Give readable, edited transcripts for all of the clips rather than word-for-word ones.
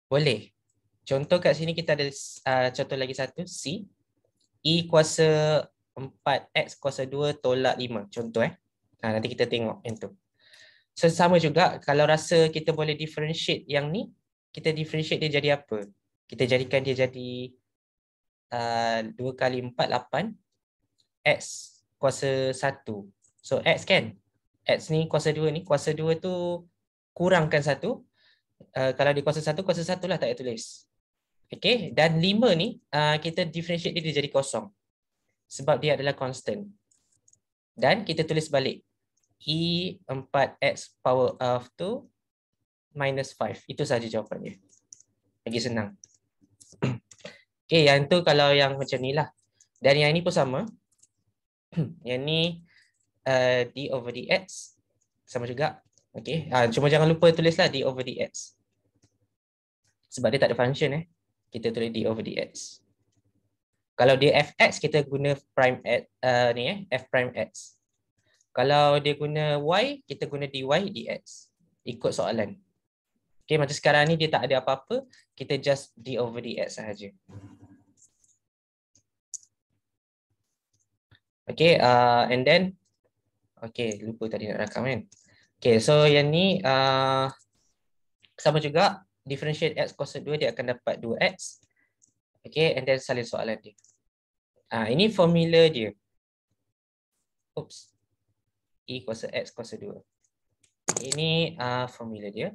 Boleh. Contoh kat sini kita ada contoh lagi satu. C. E kuasa 4, X kuasa 2 tolak 5. Contoh nanti kita tengok yang tu. So, sama juga kalau rasa kita boleh differentiate yang ni, kita differentiate dia jadi apa? Kita jadikan dia jadi 2 kali 4, 8. X kuasa 1. So, X kan? X ni kuasa 2 ni. Kuasa 2 tu kurangkan 1. Kalau di kuasa 1 lah tak payah tulis. Okay. Dan 5 ni kita differentiate dia jadi kosong. Sebab dia adalah constant. Dan kita tulis balik. E 4X power of 2 minus 5. Itu saja jawapannya. Lagi senang. Okay, yang tu kalau yang macam ni lah. Dan yang ni pun sama. Yang ni D over dx. Sama juga. Okay. Cuma jangan lupa tulislah D over dx. Sebab dia tak ada function Kita tulis D over dx. Kalau dia fx, kita guna prime x, f prime x. Kalau dia guna y, kita guna dy dx. Ikut soalan. Okay, macam sekarang ni dia tak ada apa-apa, kita just D over dx sahaja. Okay, and then, okay, lupa tadi nak rakam kan. Okay, so yang ni sama juga, differentiate x kuasa 2, dia akan dapat 2x. Okay, and then salin soalan dia. Ini formula dia. Oops. E kuasa x kuasa 2. Ini formula dia.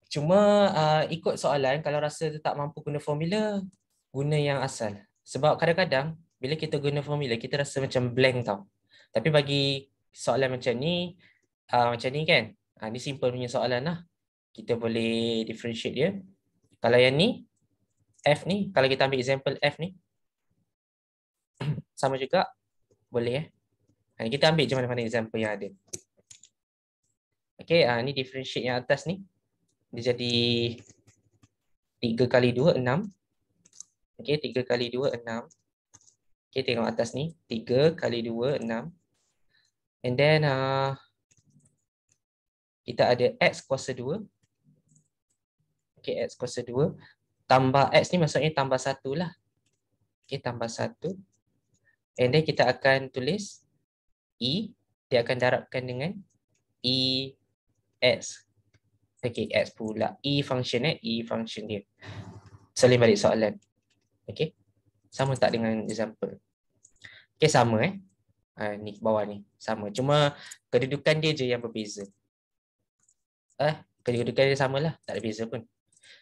Cuma ikut soalan, kalau rasa tak mampu guna formula, guna yang asal. Sebab kadang-kadang, bila kita guna formula, kita rasa macam blank tau. Tapi bagi soalan macam ni kan, ni simple punya soalan lah. Kita boleh differentiate dia. Kalau yang ni, F ni, kalau kita ambil example F ni, sama juga, boleh kita ambil je mana-mana example yang ada. Okay, ni differentiate yang atas ni. Dia jadi 3 kali 2, 6. Okay, 3 kali 2, 6. Okay, tengok atas ni. 3 kali 2, 6. And then, kita ada X kuasa 2. Okay, X kuasa 2. Tambah X ni maksudnya tambah 1 lah. Okay, tambah 1. And then kita akan tulis E. Dia akan darabkan dengan E X. Okay, X pula. E function E function dia. Salin balik soalan. Okay. Sama tak dengan example? Okay, sama ni bawah ni. Sama. Cuma kedudukan dia je yang berbeza. Kedudukan dia sama lah. Tak ada beza pun.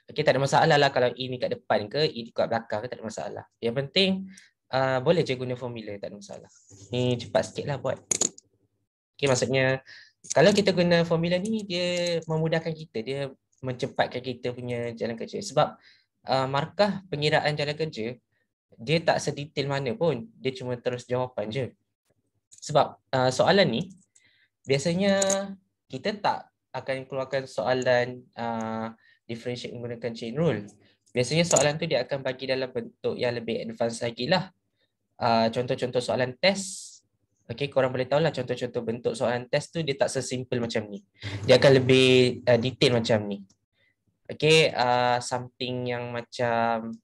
Okay, tak ada masalah lah kalau E ni kat depan ke, E kat belakang ke, tak ada masalah. Yang penting, boleh je guna formula, tak ada masalah. Ni cepat sikit lah buat. Okay, maksudnya, kalau kita guna formula ni, dia memudahkan kita. Dia mencepatkan kita punya jalan kerja. Sebab markah pengiraan jalan kerja, dia tak sedetail mana pun. Dia cuma terus jawapan je. Sebab soalan ni, biasanya kita tak akan keluarkan soalan differentiate menggunakan chain rule. Biasanya soalan tu dia akan bagi dalam bentuk yang lebih advance lagi lah. Contoh-contoh soalan test. Okay, korang boleh tahu lah contoh-contoh bentuk soalan test tu dia tak sesimpel macam ni. Dia akan lebih detail macam ni. Okay, something yang macam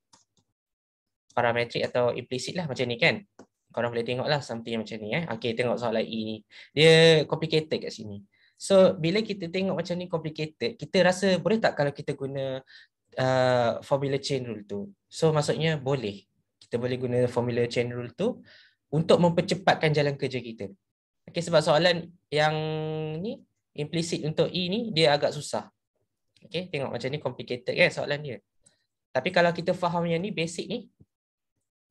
parametrik atau implicit lah macam ni kan. Korang boleh tengok lah something yang macam ni. Okay, tengok soalan E ni. Dia complicated kat sini. So, bila kita tengok macam ni complicated, kita rasa boleh tak kalau kita guna formula chain rule tu? So, maksudnya boleh. Kita boleh guna formula chain rule tu untuk mempercepatkan jalan kerja kita. Okay, sebab soalan yang ni, implicit untuk E ni, dia agak susah. Okay, tengok macam ni complicated kan soalan dia. Tapi kalau kita faham yang ni, basic ni,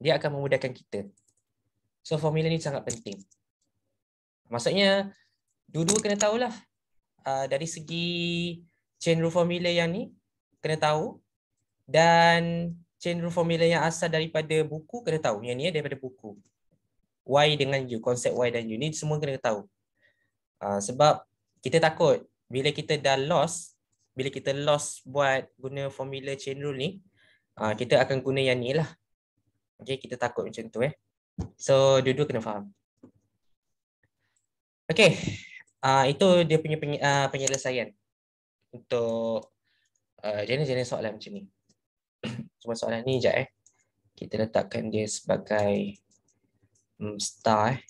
dia akan memudahkan kita. So, formula ni sangat penting. Maksudnya, dua-dua kena tahulah. Dari segi chain rule formula yang ni, kena tahu. Dan chain rule formula yang asal daripada buku, kena tahu. Yang ni daripada buku. Y dengan U, konsep Y dan U. Ni semua kena tahu. Sebab kita takut, bila kita dah lost, bila kita lost buat guna formula chain rule ni, kita akan guna yang ni lah. Okay, kita takut macam tu So, dua-dua kena faham. Okay, itu dia punya penyelesaian untuk jenis-jenis soalan macam ni. Cuma soalan ni sekejap kita letakkan dia sebagai star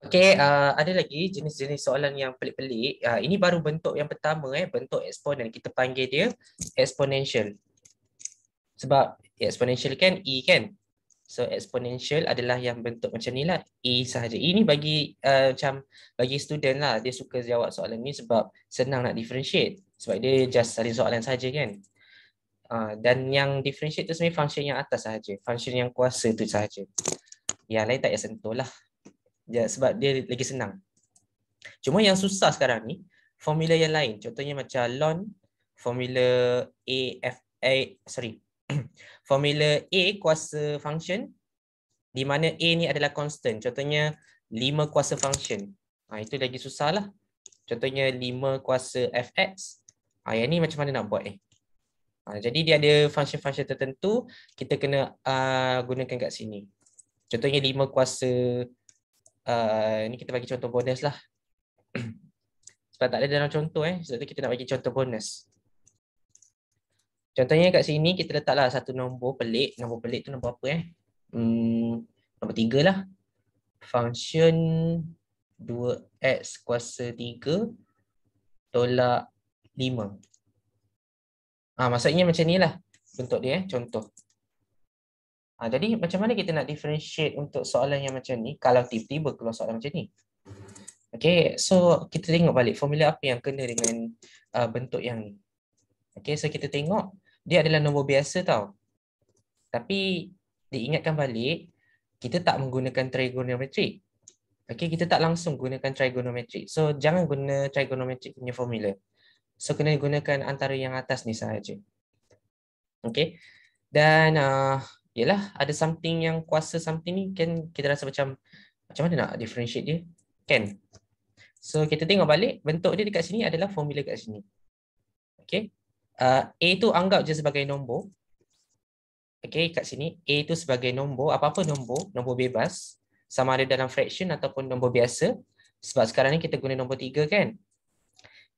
Okey, ada lagi jenis-jenis soalan yang pelik-pelik. Ini baru bentuk yang pertama, bentuk eksponen. Kita panggil dia exponential. Sebab exponential kan E kan. So exponential adalah yang bentuk macam ni lah, E sahaja. E ni bagi macam bagi student lah, dia suka jawab soalan ni sebab senang nak differentiate. Sebab dia just salin soalan sahaja kan. Dan yang differentiate tu sebenarnya function yang atas sahaja. Function yang kuasa tu sahaja. Yang lain tak payah sentuh lah. Sebab dia lagi senang. Cuma yang susah sekarang ni, formula yang lain. Contohnya macam ln formula formula A kuasa function di mana A ni adalah constant. Contohnya 5 kuasa function. Itu lagi susah lah. Contohnya 5 kuasa fx. Yang ni macam mana nak buat jadi dia ada function-function tertentu, kita kena gunakan kat sini. Contohnya 5 kuasa, ni kita bagi contoh bonus lah. Sebab tak ada dalam contoh sebab tu kita nak bagi contoh bonus. Contohnya kat sini kita letaklah satu nombor pelik. Nombor pelik tu nombor apa nombor 3 lah. Function 2x kuasa 3 tolak 5. Maksudnya macam ni lah bentuk dia contoh. Jadi macam mana kita nak differentiate untuk soalan yang macam ni kalau tiba-tiba keluar soalan macam ni? Okay, so kita tengok balik formula apa yang kena dengan bentuk yang ni. Okay, so kita tengok dia adalah nombor biasa tau. Tapi diingatkan balik, kita tak menggunakan trigonometrik. Okay, kita tak langsung gunakan trigonometrik. So jangan guna trigonometrik punya formula. So kena gunakan antara yang atas ni sahaja. Okay. Dan yelah, ada something yang kuasa something ni kan kita rasa macam mana nak differentiate dia? Kan? So kita tengok balik, bentuk dia dekat sini adalah formula kat sini. Okay. A tu anggap je sebagai nombor. Okay, kat sini A tu sebagai nombor, apa-apa nombor bebas. Sama ada dalam fraction ataupun nombor biasa. Sebab sekarang ni kita guna nombor 3 kan?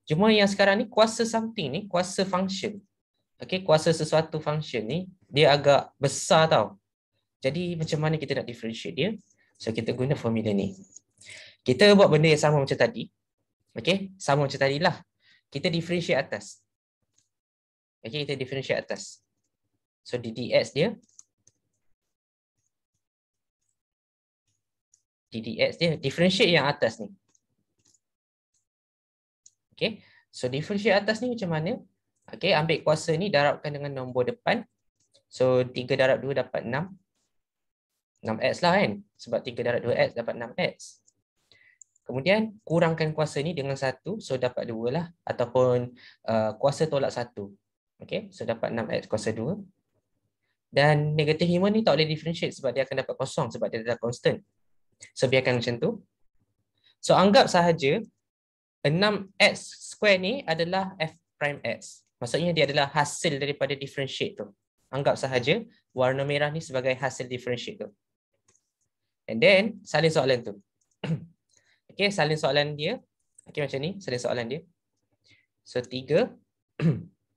Cuma yang sekarang ni kuasa something ni, kuasa function. Okay, kuasa sesuatu function ni, dia agak besar tau. Jadi macam mana kita nak differentiate dia? So kita guna formula ni. Kita buat benda yang sama macam tadi. Okay, sama macam tadi lah. Kita differentiate atas. Okay, kita differentiate atas. So di dx dia, differentiate yang atas ni. Okay, so differentiate atas ni macam mana? Okay, ambil kuasa ni darabkan dengan nombor depan. So 3 darab 2 dapat 6. 6x lah kan? Sebab 3 darab 2x dapat 6x. Kemudian kurangkan kuasa ni dengan 1. So dapat 2 lah. Ataupun kuasa tolak 1. Okay, so dapat 6x kuasa 2. Dan negatif 5 ni tak boleh differentiate sebab dia akan dapat kosong. Sebab dia adalah constant. So biarkan macam tu. So anggap sahaja 6x square ni adalah f prime x. Maksudnya dia adalah hasil daripada differentiate tu. Anggap sahaja warna merah ni sebagai hasil differentiate tu. And then salin soalan tu. Okay, salin soalan dia. Okay, macam ni salin soalan dia. So 3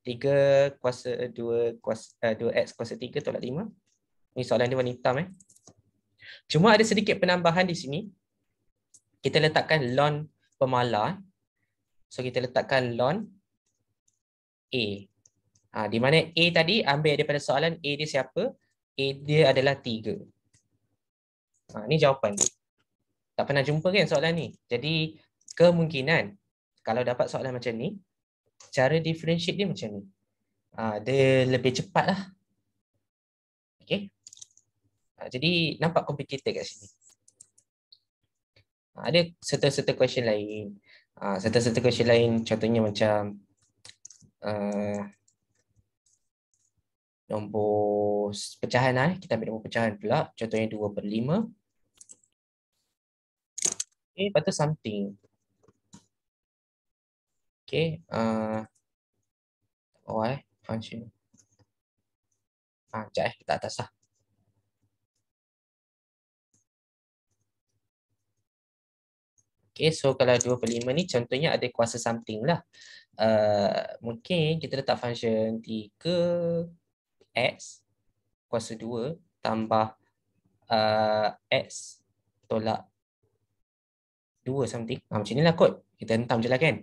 3 kuasa 2 2x kuasa 3 tolak 5. Ni soalan dia warna hitam Cuma ada sedikit penambahan di sini. Kita letakkan ln pemalar. So kita letakkan ln A. Di mana A tadi ambil daripada soalan A dia siapa? A dia adalah 3. Ni jawapan. Tak pernah jumpa kan soalan ni. Jadi kemungkinan kalau dapat soalan macam ni, cara differentiate dia macam ni. Dia lebih cepat lah. Okay. Jadi nampak complicated kat sini. Ada serta-serta question lain. Serta-serta question lain contohnya macam nombor pecahan kita ambil nombor pecahan pula. Contohnya 2/5. Okay, lepas tu something. Okay. Function. Sekejap kita atas lah. Okay, so kalau 2/5 ni contohnya ada kuasa something lah. Mungkin kita letak function 3x kuasa 2 tambah x tolak 2 something. Macam ni lah kot. Kita hentam je lah kan.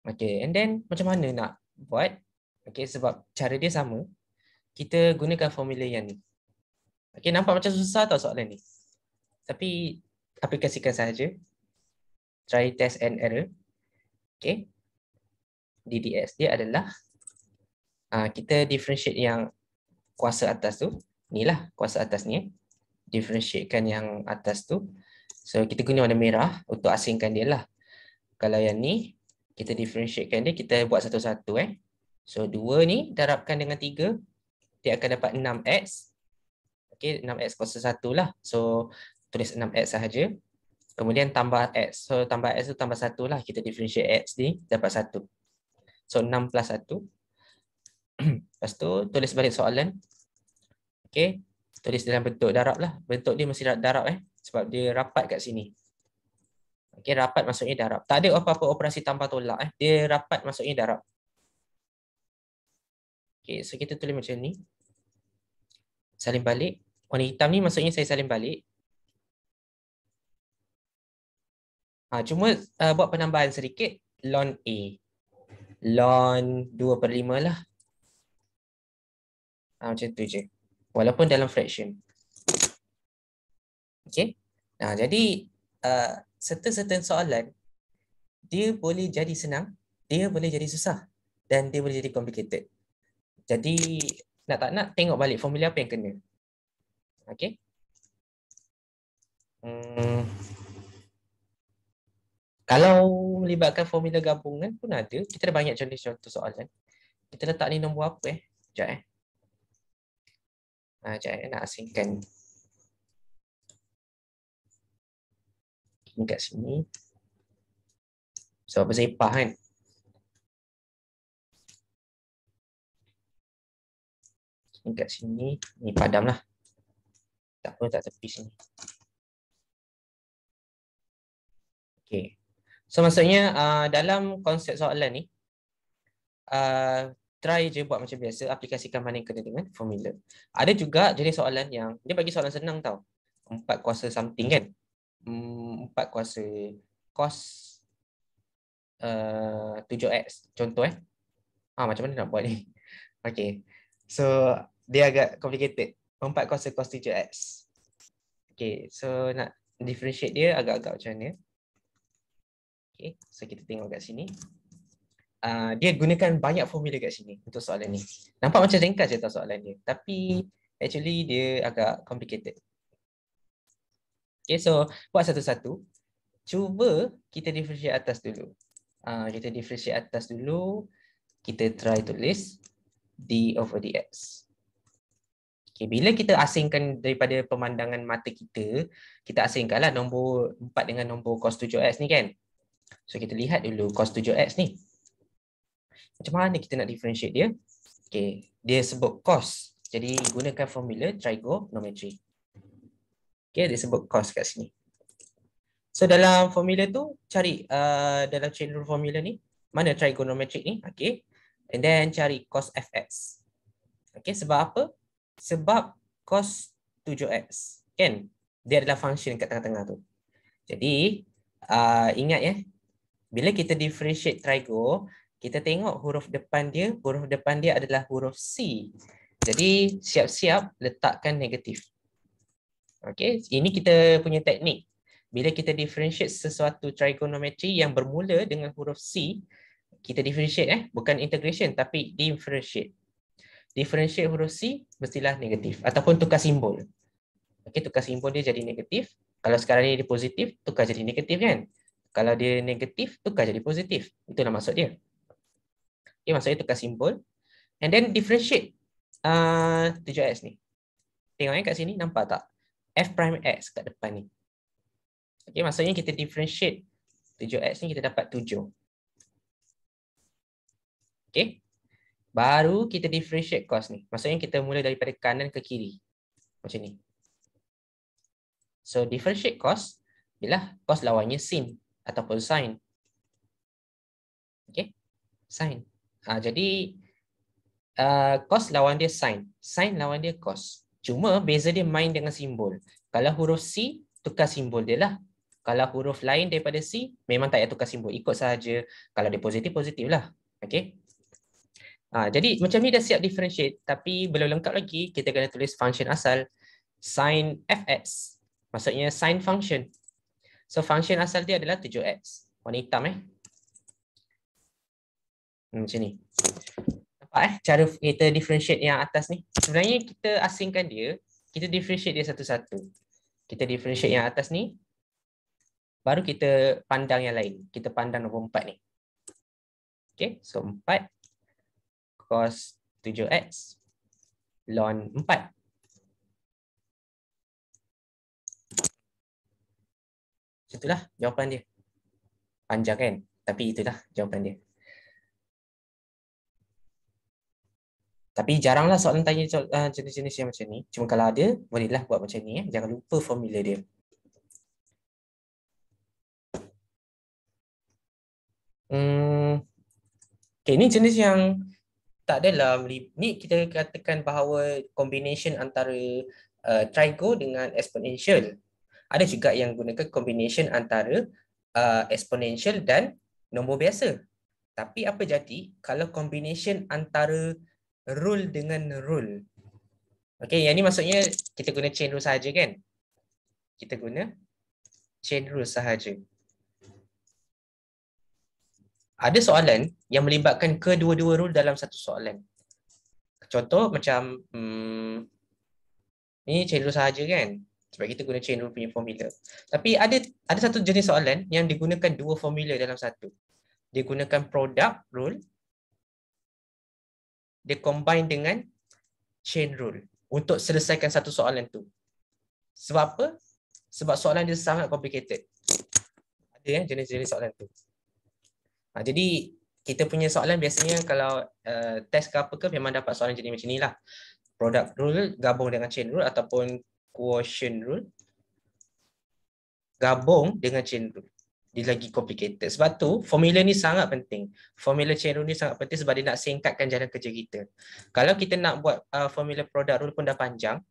Okay, and then macam mana nak buat? Okay, sebab cara dia sama. Kita gunakan formula yang ni. Okay, nampak macam susah tau soalan ni. Tapi aplikasikan sahaja. Try test and error. Okay. DDS dia adalah kita differentiate yang kuasa atas tu. Inilah kuasa atas ni. Differentiatekan yang atas tu. So kita guna warna merah untuk asingkan dia lah. Kalau yang ni kita differentiatekan dia, kita buat satu-satu So 2 ni darabkan dengan 3, dia akan dapat 6x. Okay, 6x kuasa 1 lah. So tulis 6x sahaja. Kemudian tambah x. So tambah x tu tambah 1 lah. Kita differentiate x ni dapat 1. So 6 plus 1. Lepas tu tulis balik soalan. Okay. Tulis dalam bentuk darab lah. Bentuk dia mesti darab sebab dia rapat kat sini. Okay, rapat maksudnya darab. Tak ada apa-apa operasi tambah tolak Dia rapat maksudnya darab. Okay, so kita tulis macam ni. Salin balik. Warna hitam ni maksudnya saya salin balik. Cuma buat penambahan sedikit. Ln A. Ln 2/5 lah. Macam tu je. Walaupun dalam fraction. Okay. Jadi certain soalan dia boleh jadi senang, dia boleh jadi susah, dan dia boleh jadi complicated. Jadi nak tak nak tengok balik formula apa yang kena. Okay. Kalau melibatkan formula gabungan pun ada. Kita ada banyak contoh soalan. Kita letak ni nombor apa Sekejap Sekejap nak asingkan. Ini kat sini. Sebab bersepah kan. Ini kat sini. Ni padam lah. Tak apa, tak tepi sini. Okay. So maksudnya dalam konsep soalan ni, try je buat macam biasa, aplikasikan mana yang kena dengan formula. Ada juga jenis soalan yang, dia bagi soalan senang tau. 4 kuasa something kan. 4 kuasa cos 7x. Contoh macam mana nak buat ni? Okay. So dia agak complicated. 4 kuasa cos 7x. Okay. So nak differentiate dia agak-agak macam mana? Okay. So kita tengok kat sini. Dia gunakan banyak formula kat sini untuk soalan ni. Nampak macam ringkas je tau soalan dia. Tapi actually dia agak complicated. Okay, so buat satu-satu. Cuba kita differentiate atas dulu. Kita differentiate atas dulu. Kita try tulis d over dx. Okay, bila kita asingkan daripada pemandangan mata kita, kita asingkanlah nombor 4 dengan nombor cos 7x ni kan. So kita lihat dulu cos 7x ni. Macam mana kita nak differentiate dia? Okay, dia sebut cos. Jadi gunakan formula trigonometry. Okay, dia sebut cos kat sini. So dalam formula tu cari dalam chain rule formula ni mana trigonometric ni? Okay. And then cari cos fx. Okay, sebab apa? Sebab cos 7x. Kan? Dia adalah function kat tengah-tengah tu. Jadi ingat bila kita differentiate trigo, kita tengok huruf depan dia adalah huruf C. Jadi siap-siap letakkan negatif. Okay, ini kita punya teknik. Bila kita differentiate sesuatu trigonometry yang bermula dengan huruf C, kita differentiate bukan integration tapi differentiate. Differentiate huruf C mestilah negatif ataupun tukar simbol. Okay, tukar simbol dia jadi negatif. Kalau sekarang ni dia positif, tukar jadi negatif kan? Kalau dia negatif, tukar jadi positif. Itulah maksud dia. Okay, maksudnya tukar simbol. And then differentiate 7x ni. Tengok kat sini, nampak tak? F prime x kat depan ni. Okay, maksudnya kita differentiate 7x ni kita dapat 7. Okay. Baru kita differentiate cos ni. Maksudnya kita mula daripada kanan ke kiri. Macam ni. So differentiate cos bila cos lawannya sin ataupun sin. Okay. Sin. Jadi cos lawan dia sin. Sin lawan dia cos. Cuma beza dia main dengan simbol. Kalau huruf C, tukar simbol dia lah. Kalau huruf lain daripada C, memang tak payah tukar simbol. Ikut sahaja. Kalau dia positif, positif lah. Okay. Jadi macam ni dah siap differentiate. Tapi belum lengkap lagi, kita kena tulis function asal. Sin fx. Maksudnya sin function. So function asal dia adalah 7x. Warna hitam macam ni. Nampak cara kita differentiate yang atas ni. Sebenarnya kita asingkan dia, kita differentiate dia satu-satu. Kita differentiate yang atas ni, baru kita pandang yang lain. Kita pandang nombor 4 ni. Okay, so 4 cos 7x ln 4. Itulah jawapan dia. Panjang kan? Tapi itulah jawapan dia. Tapi jaranglah soalan tanya jenis-jenis yang macam ni. Cuma kalau ada, bolehlah buat macam ni. Jangan lupa formula dia. Okay, ni jenis yang tak adalah. Ni kita katakan bahawa combination antara trigo dengan exponential. Ada juga yang gunakan combination antara exponential dan nombor biasa. Tapi apa jadi kalau combination antara rule dengan rule? Okay, yang ni maksudnya kita guna chain rule sahaja kan? Kita guna chain rule sahaja. Ada soalan yang melibatkan kedua-dua rule dalam satu soalan. Contoh macam ni chain rule sahaja kan? Sebab kita guna chain rule punya formula. Tapi ada satu jenis soalan yang digunakan dua formula dalam satu. Dia gunakan product rule. Dia combine dengan chain rule untuk selesaikan satu soalan tu. Sebab apa? Sebab soalan dia sangat complicated. Ada jenis-jenis soalan tu. Jadi kita punya soalan biasanya kalau test ke apa ke memang dapat soalan jenis macam ni lah. Product rule gabung dengan chain rule ataupun quotient rule gabung dengan chain rule. Dia lagi complicated. Sebab tu formula ni sangat penting. Formula chain rule ni sangat penting sebab dia nak singkatkan jalan kerja kita. Kalau kita nak buat formula product rule pun dah panjang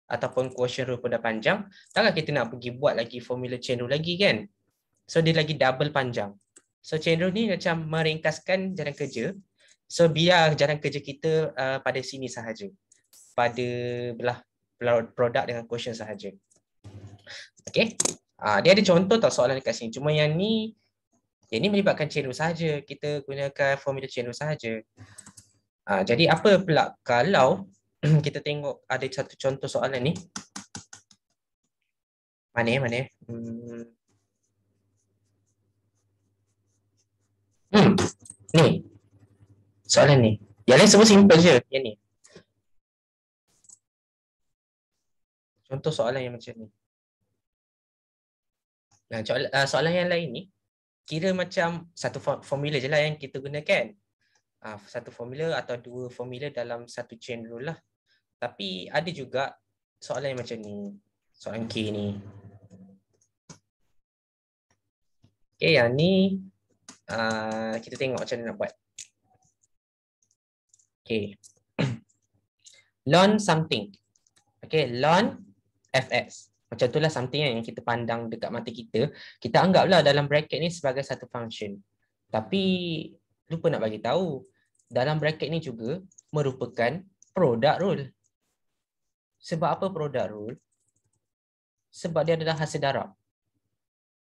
ataupun quotient rule pun dah panjang, takkan kita nak pergi buat lagi formula chain rule lagi kan? So dia lagi double panjang. So chain rule ni macam meringkaskan jalan kerja. So biar jalan kerja kita pada sini sahaja. Pada belah produk dengan quotient sahaja. Okay. Dia ada contoh tau soalan dekat sini. Cuma yang ni melibatkan chain rule sahaja. Kita gunakan formula chain rule sahaja. Jadi apa pula kalau kita tengok ada satu contoh soalan ni. Mana? Ni. Soalan ni. Yang lain semua simple je. Yang ni. Contoh soalan yang macam ni. Nah, soalan yang lain ni kira macam satu formula je lah yang kita gunakan. Satu formula atau dua formula dalam satu chain rule lah. Tapi ada juga soalan yang macam ni. Soalan K ni. Okay, yang ni kita tengok macam mana nak buat. Okay. Learn something. Okay, learn fx. Macam itulah something yang kita pandang dekat mata kita. Kita anggaplah dalam bracket ni sebagai satu function. Tapi lupa nak bagi tahu. Dalam bracket ni juga merupakan product rule. Sebab apa product rule? Sebab dia adalah hasil darab.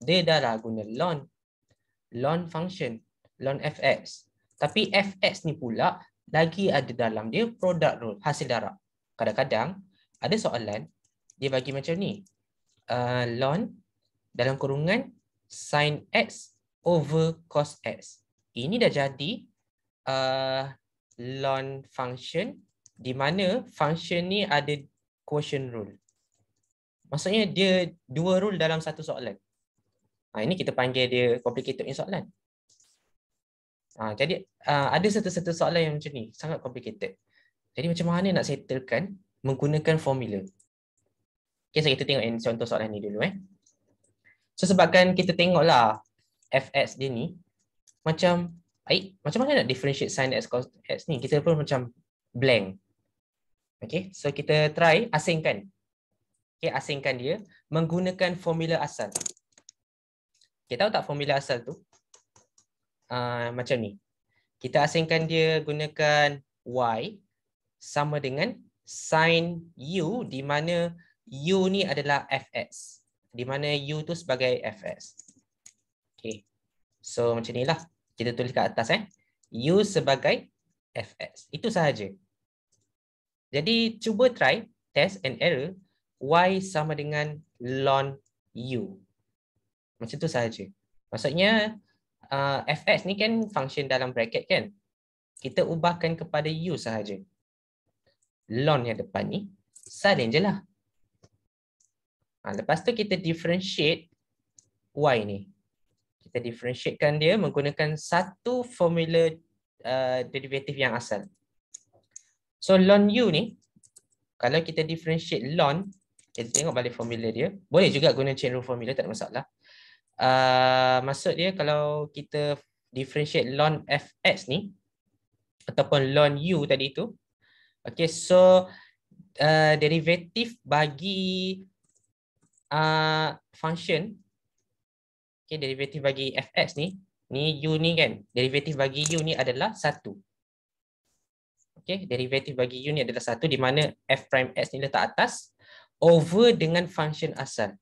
Dia dah lah guna ln function, ln fx. Tapi fx ni pula lagi ada dalam dia product rule, hasil darab. Kadang-kadang ada soalan dia bagi macam ni. Ln dalam kurungan sin x over cos x. Ini dah jadi ln function di mana function ni ada quotient rule. Maksudnya dia dua rule dalam satu soalan. Ini kita panggil dia complicated soalan. Jadi ada satu-satu soalan yang macam ni, sangat complicated. Jadi macam mana nak settlekan menggunakan formula? Okay, so kita tengok yang contoh soalan ni dulu. So sebabkan kita tengoklah fx dia ni, macam mana nak differentiate sin x cos x ni? Kita pun macam blank. Okay, so kita try asingkan. Okay, asingkan dia menggunakan formula asal. Kita tahu tak formula asal tu? Macam ni. Kita asingkan dia gunakan y sama dengan sin u, di mana u ni adalah fx. Di mana u tu sebagai fx. Okay. So macam inilah. Kita tulis kat atas u sebagai fx. Itu sahaja. Jadi cuba try test and error y sama dengan ln u. Macam tu sahaja. Maksudnya fx ni kan function dalam bracket kan. Kita ubahkan kepada u sahaja. Ln yang depan ni salin je lah. Lepas tu kita differentiate y ni. Kita differentiatekan dia menggunakan satu formula derivatif yang asal. So ln u ni, kalau kita differentiate ln, kita tengok balik formula dia. Boleh juga guna chain rule formula, tak ada masalah. Maksud dia kalau kita differentiate ln fx ni, ataupun ln u tadi tu, okay, so derivatif bagi function, okay, derivatif bagi fx ni u ni kan, derivatif bagi u ni adalah 1. Okay, derivatif bagi u ni adalah 1, di mana f prime x ni letak atas over dengan function asal.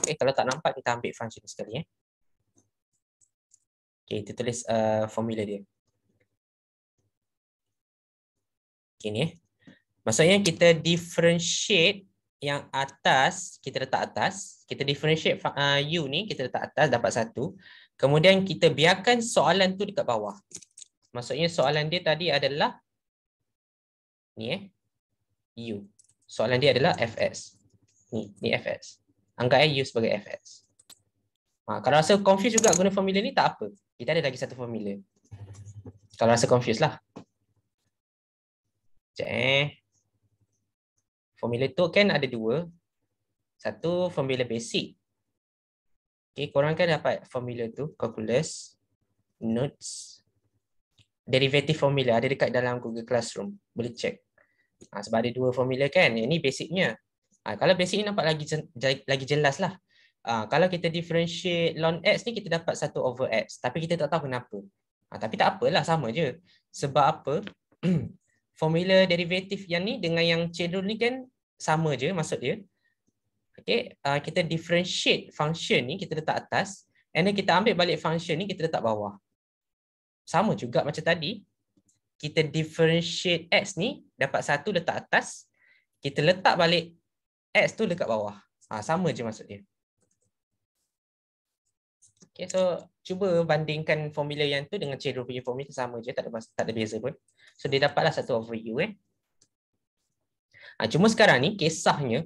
Okay, kalau tak nampak kita ambil function sekali. Okay, kita tulis formula dia. Okay, ni maksudnya kita differentiate yang atas, kita letak atas. Kita differentiate u ni, kita letak atas, dapat 1. Kemudian kita biarkan soalan tu dekat bawah. Maksudnya soalan dia tadi adalah ni u. Soalan dia adalah fx. Ni fx. Anggap u sebagai fx. Kalau rasa confuse juga guna formula ni, tak apa. Kita ada lagi satu formula. Kalau rasa confuse lah. Sekejap Formula tu kan ada dua. Satu formula basic. Okay, korang kan dapat formula tu, calculus, notes, derivative formula ada dekat dalam Google Classroom. Boleh check. Sebab ada dua formula kan. Yang ni basicnya. Kalau basic ni nampak lagi jelas lah. Kalau kita differentiate ln x ni, kita dapat 1 over x. Tapi kita tak tahu kenapa. Tapi tak apalah, sama je. Sebab apa? Formula derivatif yang ni dengan yang chain rule ni kan sama je maksud dia. Okay, kita differentiate function ni, kita letak atas. And then kita ambil balik function ni, kita letak bawah. Sama juga macam tadi. Kita differentiate x ni, dapat 1 letak atas. Kita letak balik x tu dekat bawah. Sama je maksud dia. Okay, so cuba bandingkan formula yang tu dengan chain rule punya formula, sama je, tak ada beza pun. So dia dapatlah 1 over u. Cuma sekarang ni kisahnya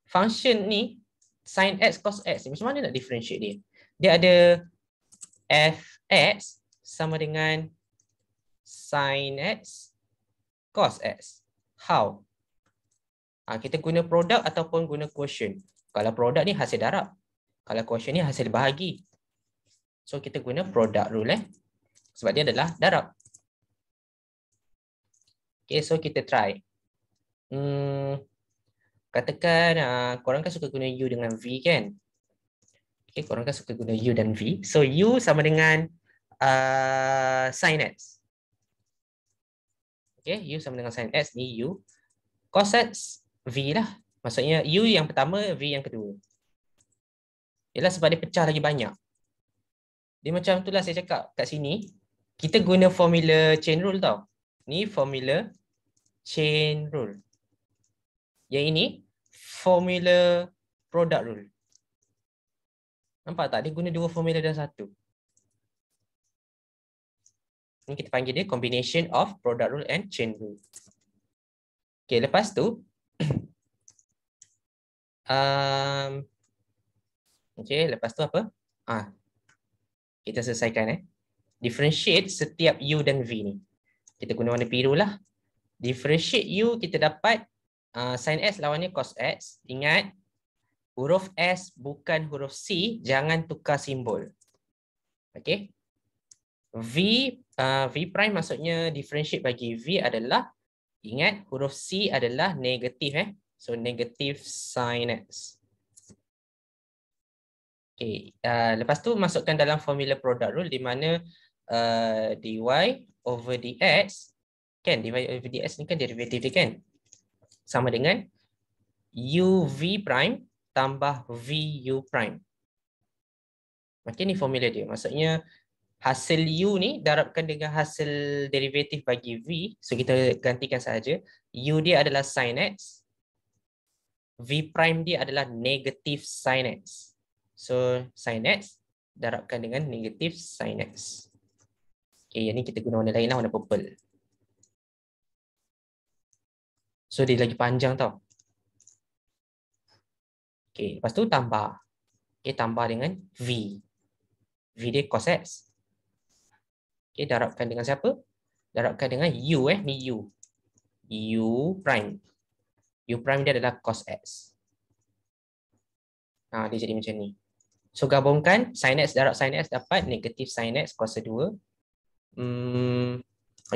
function ni sin x cos x ni, macam mana nak differentiate dia? Dia ada fx sama dengan sin x cos x. How? Kita guna produk ataupun guna quotient. Kalau produk ni hasil darab. Kalau quotient ni hasil bahagi. So kita guna product rule sebab dia adalah darab. Okay, so kita try. Katakan korang kan suka guna u dengan v kan? Okay, korang kan suka guna u dan v. So u sama dengan sin x. Okay, u sama dengan sin x ni u. Cos x v lah. Maksudnya u yang pertama, v yang kedua. Ialah sebab dia pecah lagi banyak. Dia macam itulah saya cakap kat sini. Kita guna formula chain rule tau. Ni formula chain rule. Yang ini formula product rule. Nampak tak? Dia guna dua formula dalam satu. Ini kita panggil dia combination of product rule and chain rule. Okay, lepas tu. Okay, lepas tu apa? Kita selesaikan Differentiate setiap U dan V ni. Kita guna warna biru lah. Differentiate U, kita dapat sin S lawannya cos X. Ingat, huruf S bukan huruf C, jangan tukar simbol. Okay. V prime maksudnya differentiate bagi V adalah, ingat huruf C adalah negatif. So negatif sin X. Okay. Lepas tu masukkan dalam formula product rule di mana dy over dx, kan, dy over dx ni kan derivatif dia kan, sama dengan uv prime tambah vu prime. Okay, ni formula dia. Maksudnya hasil u ni darabkan dengan hasil derivatif bagi v. So kita gantikan saja. U dia adalah sin x. V prime dia adalah negatif sin x. So sin x darabkan dengan negatif sin x. Okay, yang ni kita guna warna lain lah, warna purple. So dia lagi panjang tau. Okay, lepas tu tambah. Okay, tambah dengan v. V dia cos x. Okay, darabkan dengan siapa? Darabkan dengan u ni u. U prime. U prime dia adalah cos x. Dia jadi macam ni. So gabungkan sin x darab sin x dapat negatif sin x kuasa 2.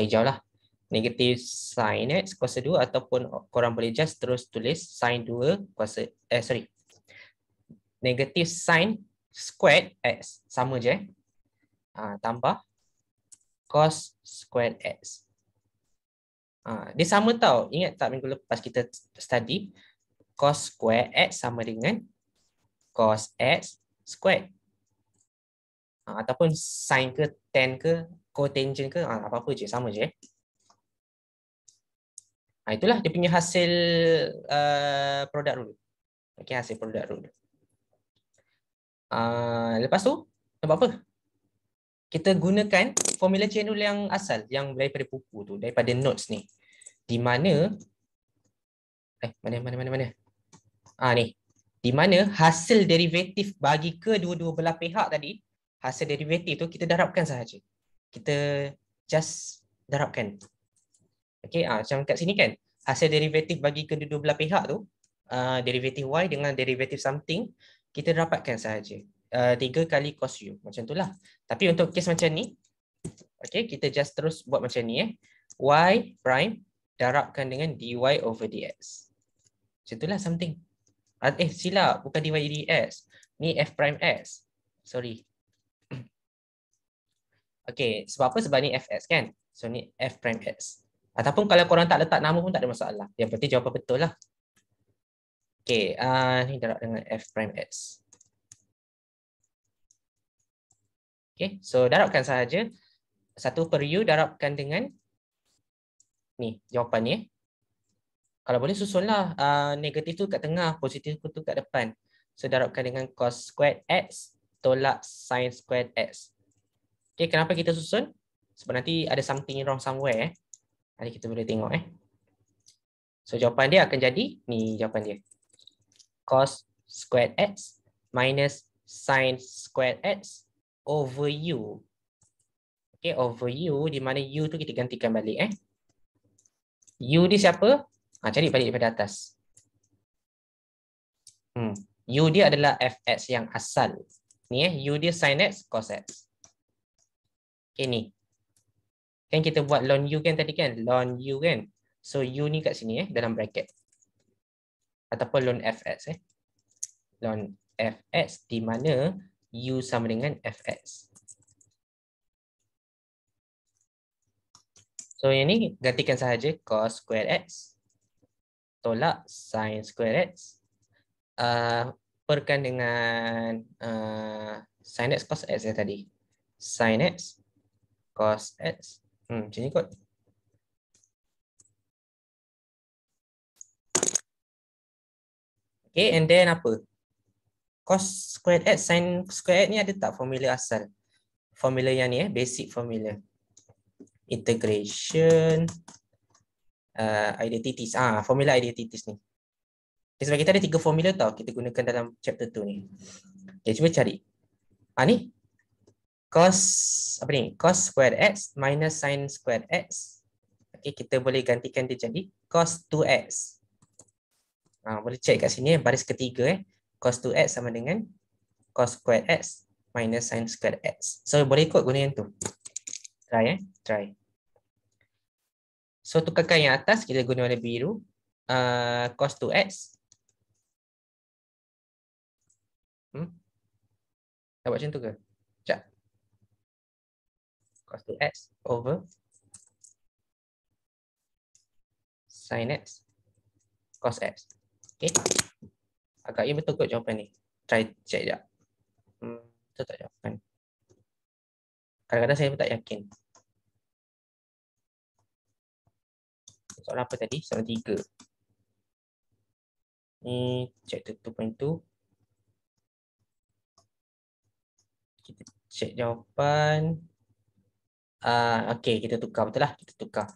Hijau lah. Negatif sin x kuasa 2 ataupun korang boleh just terus tulis sin 2 kuasa negatif sin squared x sama je. Tambah cos squared x. Dia sama tau. Ingat tak minggu lepas kita study cos square x sama dengan cos x squared. Ataupun sin ke tan ke cotangent ke apa-apa je, sama je. Itulah dia punya hasil product rule. Okey, hasil product rule. Lepas tu buat apa? Kita gunakan formula chain rule yang asal, yang daripada buku tu, daripada notes ni. Di mana mana? Ni. Di mana hasil derivatif bagi kedua-dua belah pihak tadi, hasil derivatif tu kita darabkan sahaja. Kita just darabkan. Okey, macam kat sini kan, hasil derivatif bagi kedua-dua belah pihak tu, derivatif y dengan derivatif something, kita dapatkan sahaja. 3 kali cos u. Macam itulah. Tapi untuk kes macam ni, okey, kita just terus buat macam ni. Y prime darabkan dengan dy over dx. Macam itulah something. Silap, bukan dy dx. Ni f prime x. Sorry. Okey, sebab apa? Sebab ni fx kan. So ni f prime x. Ataupun kalau korang tak letak nama pun tak ada masalah. Yang penting jawapan betul lah. Okey, ni darab dengan f prime x. Okey, so darabkan sahaja. 1 per u darabkan dengan ni jawapan ni. Kalau boleh susunlah negatif tu kat tengah, positif tu kat depan. So darabkan dengan cos squared x tolak sin squared x. Okey, kenapa kita susun? Sebab nanti ada something wrong somewhere. Nanti kita boleh tengok So jawapan dia akan jadi ni jawapan dia. Cos squared x minus sin squared x over u. Okey, over u di mana u tu kita gantikan balik U dia siapa? Cari balik daripada atas. U dia adalah fx yang asal. Ni U dia sin x cos x. Okey ni. Kan kita buat ln u kan tadi kan? Ln u kan? So u ni kat sini dalam bracket. Ataupun ln fx ln fx di mana u sama dengan fx. So yang ni gantikan sahaja cos squared x tolak sin squared x perkan dengan sin x cos x tadi. Sin x cos x. Macam ni kot. Okay, and then apa? Cos squared x, sin squared x ni ada tak formula asal? Formula yang ni basic formula. Integration identities. Formula identities ni. Okay, sebab kita ada 3 formula tau kita gunakan dalam chapter 2 ni. Okay, cuba cari. Ni. cos apa ni? Cos squared x minus sin squared x. Okey, kita boleh gantikan dia jadi cos 2x. Boleh check kat sini baris ketiga cos 2x sama dengan cos squared x minus sin squared x. So boleh ikut guna yang tu. Try try. So tukarkan yang atas, kita guna warna biru. Cos 2x. Tak buat macam tu ke? Sekejap. Cos 2x over sin x cos x. Okay. Agaknya betul kot jawapan ni. Try check sekejap. Betul tak jawapan? Kadang-kadang saya pun tak yakin. Soalan apa tadi? Soalan 3. Ni check 2.2. Kita check jawapan. Okey, kita tukar betul lah. Kita tukar.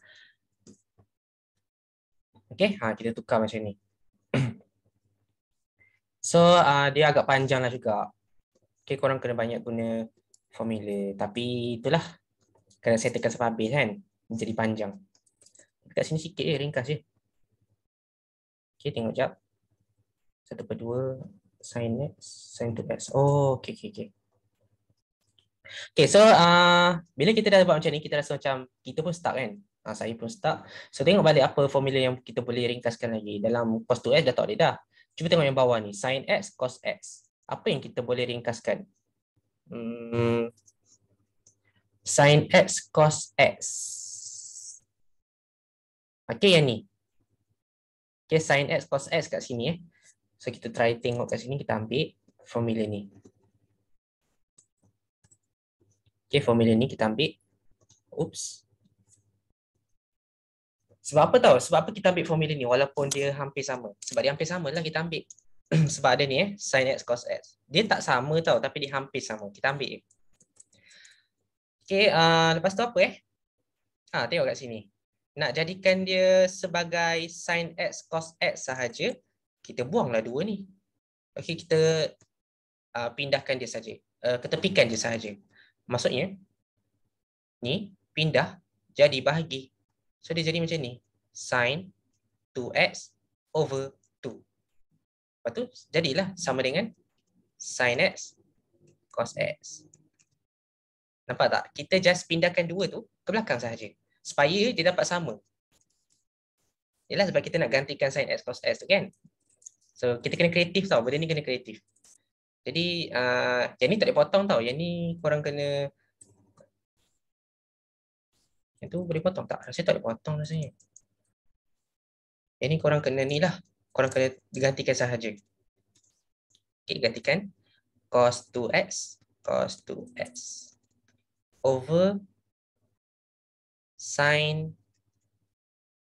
Okey, kita tukar macam ni. So, dia agak panjang lah juga. Okey, korang kena banyak guna formula. Tapi itulah. Kalau saya tekan sampai habis kan, menjadi panjang. Dekat sini sikit je, ringkas je. Okey, tengok jap. 1/2 sin x, sin 2x. Oh, okey. Okay, so bila kita dah buat macam ni, kita rasa macam kita pun stuck kan. Saya pun stuck. So tengok balik apa formula yang kita boleh ringkaskan lagi. Dalam cos 2x dah tahu dia dah. Cuba tengok yang bawah ni, sin x, cos x. Apa yang kita boleh ringkaskan? Sin x, cos x. Okay, yang ni. Okay, sin x, cos x kat sini. So kita try tengok kat sini, kita ambil formula ni. Okay, formula ni kita ambil. Oops. Sebab apa tahu? Sebab apa kita ambil formula ni walaupun dia hampir sama? Sebab dia hampir sama lah kita ambil. Sebab ada ni sin x, cos x. Dia tak sama tahu tapi dia hampir sama. Kita ambil. Okay, lepas tu apa tengok kat sini. Nak jadikan dia sebagai sin x, cos x sahaja, kita buanglah dua ni. Okay, kita pindahkan dia saja. Ketepikan dia sahaja. Maksudnya, ni pindah jadi bahagi. So dia jadi macam ni. Sin 2x over 2. Lepas tu jadilah sama dengan sin x cos x. Nampak tak? Kita just pindahkan dua tu ke belakang sahaja. Supaya dia dapat sama. Yalah sebab kita nak gantikan sin x cos x tu kan. So kita kena kreatif tau. Benda ni kena kreatif. Jadi yang ni tak boleh potong tau. Yang ni korang kena. Yang tu boleh potong tak? Rasanya tak boleh potong rasanya. Yang ni korang kena ni lah. Korang kena digantikan sahaja. Okay, gantikan cos 2x over sin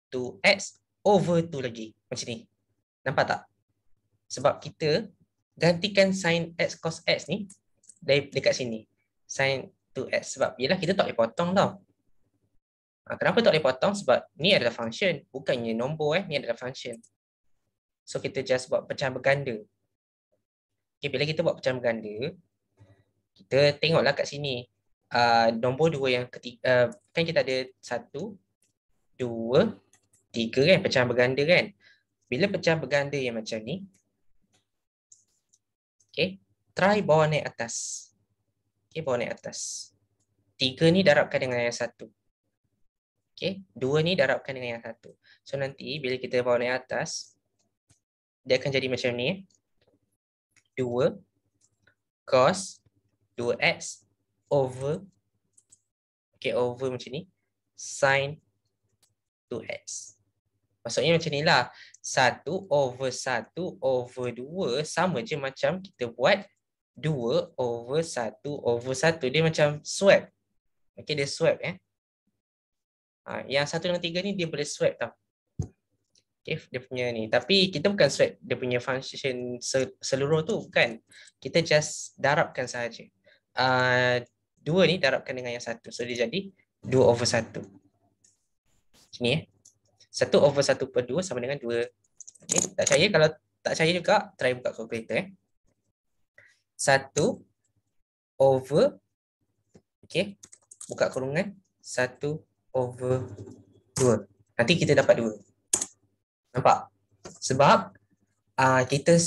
2x over 2 lagi. Macam ni. Nampak tak? Sebab kita gantikan sin x cos x ni dari dekat sini. Sin 2x. Sebab yelah kita tak boleh potong tau. Kenapa tak boleh potong? Sebab ni adalah function. Bukannya nombor ni adalah function. So kita just buat pecahan berganda. Okay, bila kita buat pecahan berganda, kita tengoklah kat sini. Nombor 2 yang ketiga. Kan kita ada 1, 2, 3 kan. Pecahan berganda kan. Bila pecahan berganda yang macam ni. Okay. Try bawa naik atas. Okay, bawa naik atas. 3 ni darabkan dengan yang 1. Okay, 2 ni darabkan dengan yang 1. So nanti bila kita bawa naik atas, dia akan jadi macam ni. 2 cos 2x over, okay, over macam ni, sin 2x. Maksudnya macam ni lah. 1 over 1 over 2 sama je macam kita buat 2 over 1 over 1. Dia macam swap. Okay, dia swap yang 1 dengan 3 ni dia boleh swap tau. Okay, dia punya ni. Tapi kita bukan swap dia punya function seluruh tu, bukan. Kita just darabkan sahaja. 2 ni darabkan dengan yang 1. So dia jadi 2 over 1. Sini 1 over 1/2 sama dengan 2. Okay, tak percaya? Kalau tak percaya juga, try buka calculator 1 over Okey. Buka kurungan 1/2. Nanti kita dapat 2. Nampak? Sebab kita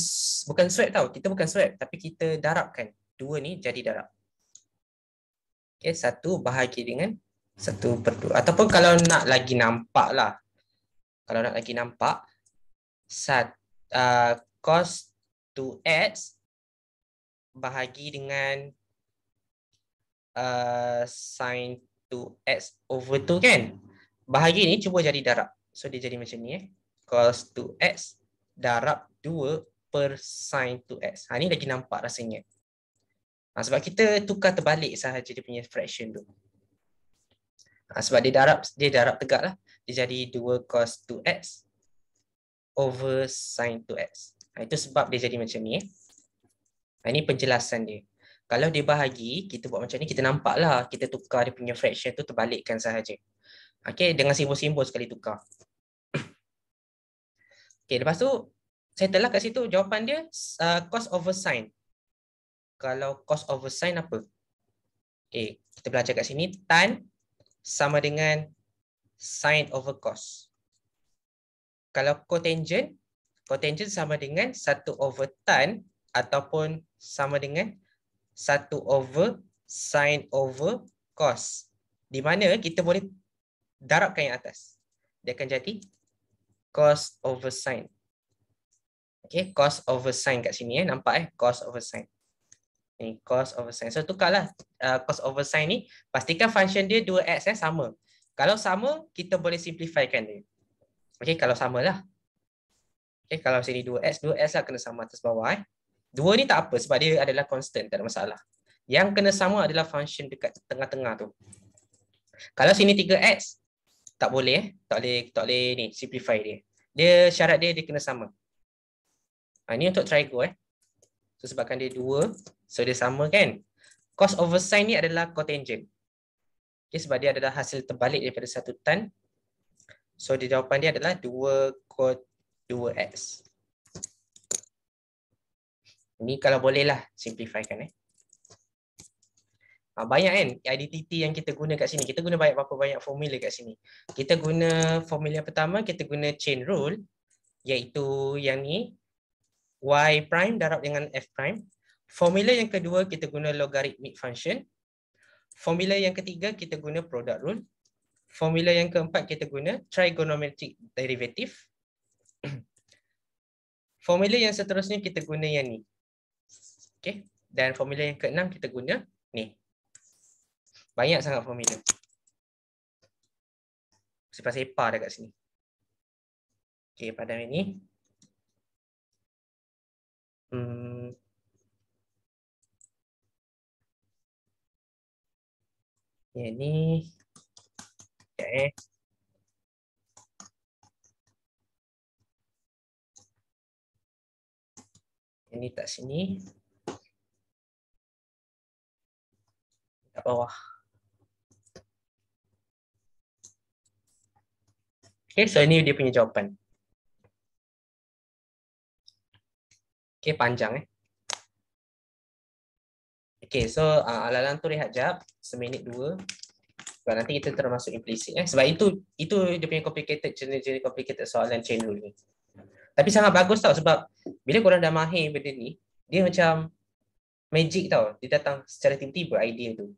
bukan swap tau. Kita bukan swap tapi kita darabkan. 2 ni jadi darab. Okey, 1 bahagi dengan 1/2. Ataupun kalau nak lagi nampak lah. Kalau nak lagi nampak, cos 2x bahagi dengan sin 2x/2 kan. Bahagi ni cuba jadi darab. So dia jadi macam ni Cos 2x darab 2 per sin 2x. Ni lagi nampak rasanya. Sebab kita tukar terbalik sahaja dia punya fraction tu. Sebab dia darab tegak lah. Dia jadi 2 cos 2x over sin 2x. Itu sebab dia jadi macam ni. Ini penjelasan dia. Kalau dia bahagi, kita buat macam ni, kita nampak lah. Kita tukar dia punya fraction tu, terbalikkan sahaja. Okay, dengan simbol-simbol sekali tukar. Okay, lepas tu, settle lah kat situ. Jawapan dia cos over sin. Kalau cos over sin apa? Okay, kita belajar kat sini. Tan sama dengan sin over cos. Kalau cotangent sama dengan 1 over tan ataupun sama dengan 1 over sin over cos. Di mana kita boleh darabkan yang atas. Dia akan jadi cos over sin. Okay, cos over sin kat sini nampak cos over sin. Ni cos over sin. So tukarlah cos over sin ni, pastikan function dia 2x sama. Kalau sama, kita boleh simplifykan dia. Okay, kalau samalah. Okay, kalau sini 2x lah kena sama atas bawah 2 ni tak apa sebab dia adalah constant, tak ada masalah. Yang kena sama adalah function dekat tengah-tengah tu. Kalau sini 3x, tak boleh tak boleh ni simplify dia. Dia syarat dia kena sama. Ini untuk triangle So sebabkan dia 2, so dia sama kan. Cos over sin ni adalah cotangent. Okay, sebab dia adalah hasil terbalik daripada satu tan. So dia jawapan dia adalah 2 cot 2x. Ini kalau bolehlah simplifykan banyak kan identity yang kita guna kat sini. Kita guna berapa banyak formula kat sini. Kita guna formula yang pertama, kita guna chain rule, iaitu yang ni y prime darab dengan f prime. Formula yang kedua kita guna logarithmic function. Formula yang ketiga kita guna product rule. Formula yang keempat kita guna trigonometric derivative. Formula yang seterusnya kita guna yang ni. Okay. Dan formula yang keenam kita guna ni. Banyak sangat formula. Sepah-sepah dah kat sini. Okay, pada ini. Yang ni. Okay. Yang ni tak sini. Tak bawah. Okay, so ini dia punya jawapan. Okay, panjang Okay, so ala-ala tu rehat jap. Seminit 2. Sebab nanti kita termasuk implisit. Sebab itu dia punya complicated, jenis-jenis complicated soalan chain rule ni. Tapi sangat bagus tau sebab bila korang dah mahir benda ni, dia macam magic tau. Dia datang secara tiba-tiba idea tu.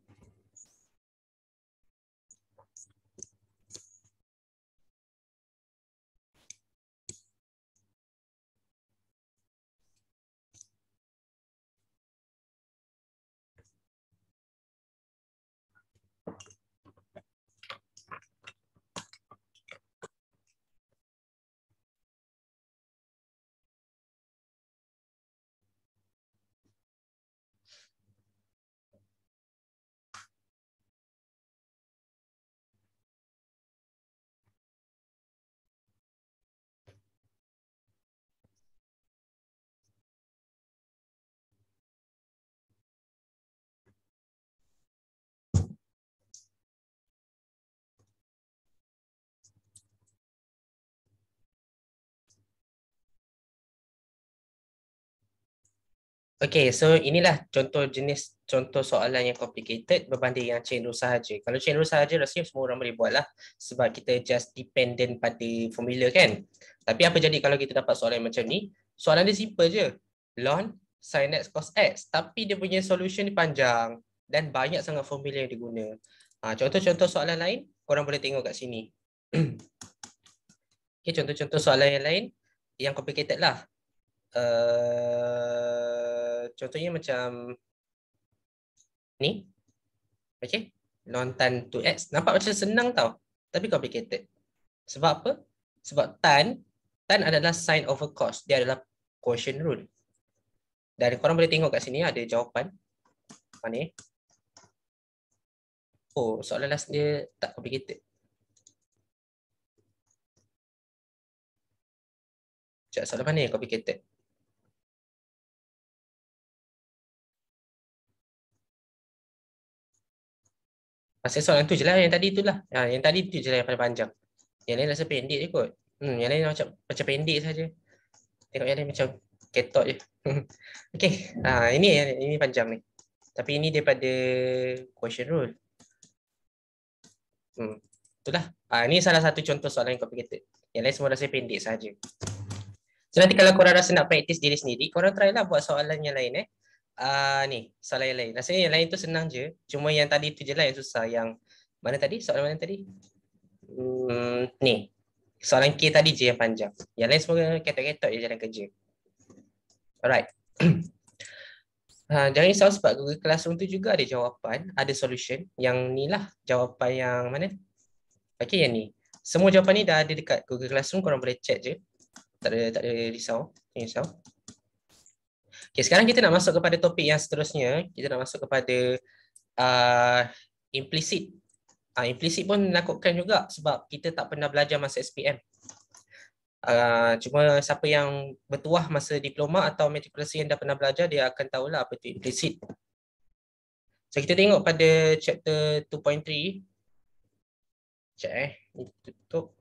Okay, so inilah contoh soalan yang complicated berbanding yang chain rule sahaja. Kalau chain rule sahaja rasanya semua orang boleh buat lah sebab kita just dependent pada formula kan. Tapi apa jadi kalau kita dapat soalan macam ni? Soalan dia simple je. Ln sin x cos x. Tapi dia punya solution ni panjang dan banyak sangat formula yang diguna. Contoh-contoh soalan lain, korang boleh tengok kat sini. Okay, contoh-contoh soalan yang lain yang complicated lah. Contohnya macam ni. Okay. Ln tan 2x. Nampak macam senang tau. Tapi complicated. Sebab apa? Sebab tan adalah sin over cos. Dia adalah quotient rule. Dan korang boleh tengok kat sini ada jawapan. Mana? Oh, soalan last dia tak complicated. Sekejap, soalan mana yang complicated? Pasal soalan tu je lah. Yang tadi tu lah. Yang tadi tu je lah yang paling panjang. Yang lain rasa pendek je kot. Yang lain macam pendek saja. Tengok yang lain macam ketok je. Okay. Ini panjang ni. Tapi ini daripada quotient rule. Itulah. Ini salah satu contoh soalan yang complicated. Yang lain semua rasa pendek saja. So nanti kalau korang rasa nak practice diri sendiri, korang try lah buat soalan yang lain ni, soalan yang lain. Rasanya yang lain tu senang je. Cuma yang tadi tu je lah yang susah. Yang mana tadi? Soalan mana tadi? Ni. Soalan K tadi je yang panjang. Yang lain semua ketok-ketok je jalan kerja. Alright. Jangan risau sebab Google Classroom tu juga ada jawapan, ada solution. Yang ni lah jawapan yang mana? Okay, yang ni. Semua jawapan ni dah ada dekat Google Classroom, korang boleh check je. Tak ada risau. Risau. Okay, sekarang kita nak masuk kepada topik yang seterusnya. Kita nak masuk kepada implicit. Implicit pun menakutkan juga sebab kita tak pernah belajar masa SPM. Cuma siapa yang bertuah masa diploma atau matrikulasi yang dah pernah belajar, dia akan tahulah apa itu implicit. So kita tengok pada chapter 2.3. Sekejap tutup.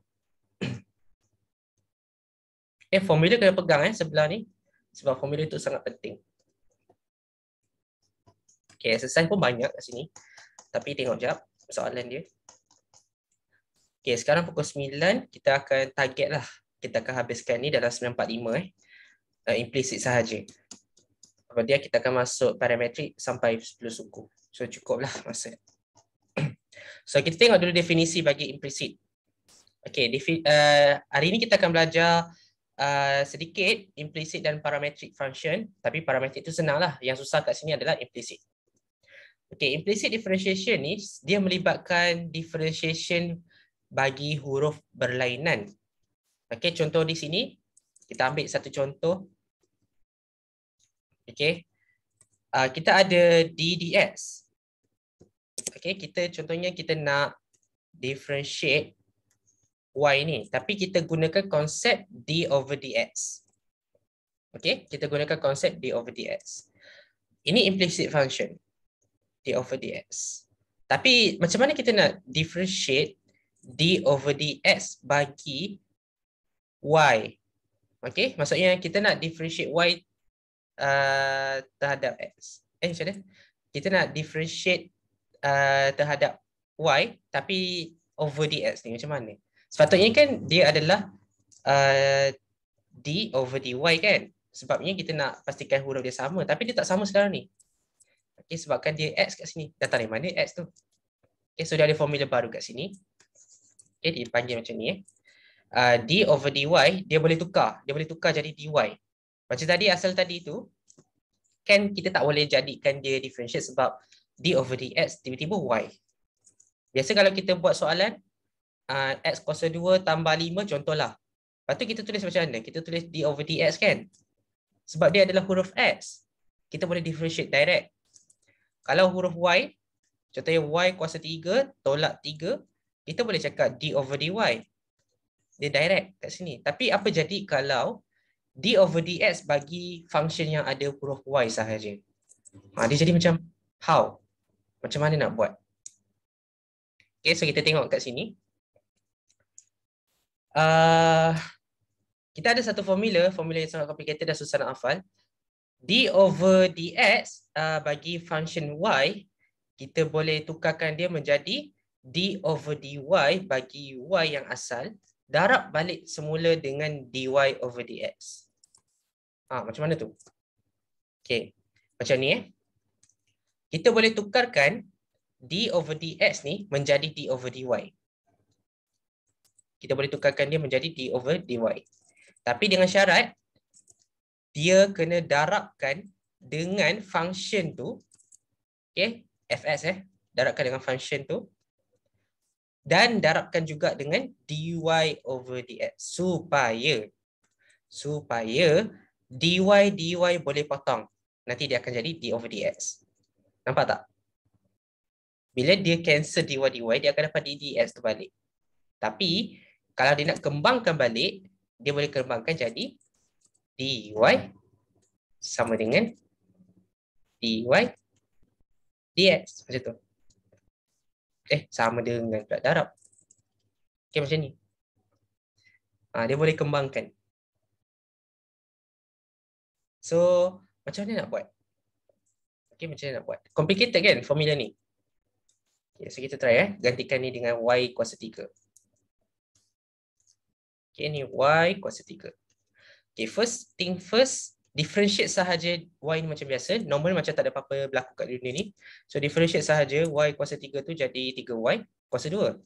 Formula kena pegang sebelah ni. Sebab formula itu sangat penting. Okay, exercise pun banyak kat sini. Tapi tengok jap soalan dia. Okay, sekarang pukul 9 kita akan target lah. Kita akan habiskan ni dalam 9.45 implicit sahaja. Kemudian kita akan masuk parametrik sampai 10 suku. So cukuplah masa. So kita tengok dulu definisi bagi implicit. Okay, hari ini kita akan belajar sedikit implicit dan parametric function. Tapi parametrik itu senang lah. Yang susah kat sini adalah implicit. Okay, implicit differentiation ni dia melibatkan differentiation bagi huruf berlainan. Okay, contoh di sini kita ambil satu contoh. Okay, kita ada d dx. Okay, contohnya kita nak differentiate y ni, tapi kita gunakan konsep d over dx. Okay, kita gunakan konsep d over dx. Ini implicit function d over dx. Tapi macam mana kita nak differentiate d over dx bagi y? Okay, maksudnya kita nak differentiate y terhadap x. Macam mana? Kita nak differentiate terhadap y tapi over dx ni macam mana? Sepatutnya kan dia adalah d over dy kan? Sebabnya kita nak pastikan huruf dia sama, tapi dia tak sama sekarang ni. Okay, sebabkan dia x kat sini. Datang dari mana x tu? Okay, so dia ada formula baru kat sini. Okay, dipanggil macam ni. D over dy, dia boleh tukar. Dia boleh tukar jadi dy. Macam tadi, asal tadi tu, kan kita tak boleh jadikan dia differentiate sebab d over dx tiba-tiba y. Biasa kalau kita buat soalan, x kuasa 2 tambah 5 contohlah. Lepas tu kita tulis macam mana? Kita tulis d over dx kan? Sebab dia adalah huruf x. Kita boleh differentiate direct. Kalau huruf y, contohnya y kuasa 3 tolak 3, kita boleh cakap d over dy. Dia direct kat sini. Tapi apa jadi kalau d over dx bagi function yang ada huruf y sahaja? Dia jadi macam how? Macam mana nak buat? Okay, so kita tengok kat sini. Kita ada satu formula yang sangat complicated dan susah nak hafal. D over dx bagi function y, kita boleh tukarkan dia menjadi D over dy bagi y yang asal, darab balik semula dengan dy over dx. Macam mana tu? Okay, macam ni kita boleh tukarkan d over dx ni menjadi d over dy. Kita boleh tukarkan dia menjadi d over dy. Tapi dengan syarat, dia kena darabkan dengan function tu, okay, fs darabkan dengan function tu, dan darabkan juga dengan dy over dx supaya dy boleh potong. Nanti dia akan jadi d over dx. Nampak tak? Bila dia cancel dy dia akan dapat ddx tu balik. Tapi kalau dia nak kembangkan balik, dia boleh kembangkan jadi dy sama dengan dy dx macam tu. Sama dengan pula darab. Okay, macam ni. Dia boleh kembangkan. So, macam mana nak buat? Okay, macam mana nak buat? Complicated kan formula ni? Okay, so kita try gantikan ni dengan y kuasa 3. Okay, ni y kuasa 3. Okay, first thing first, differentiate sahaja y ni macam biasa. Normal macam tak ada apa-apa berlaku kat dunia ni. So, differentiate sahaja y kuasa 3 tu jadi 3y kuasa 2.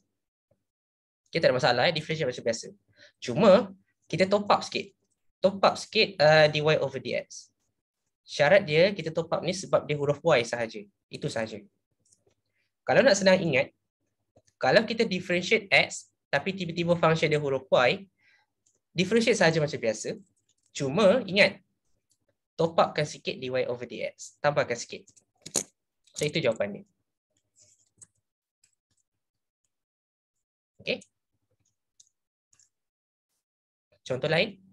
Okay, tak ada masalah differentiate macam biasa. Cuma, kita top up sikit. Top up sikit dy over dx. Syarat dia kita top up ni sebab dia huruf y sahaja. Itu sahaja. Kalau nak senang ingat, kalau kita differentiate x tapi tiba-tiba function dia huruf y, differentiate sahaja macam biasa. Cuma ingat, top upkan sikit dy over dx. Tambahkan sikit. So itu jawapannya. Okay. Contoh lain.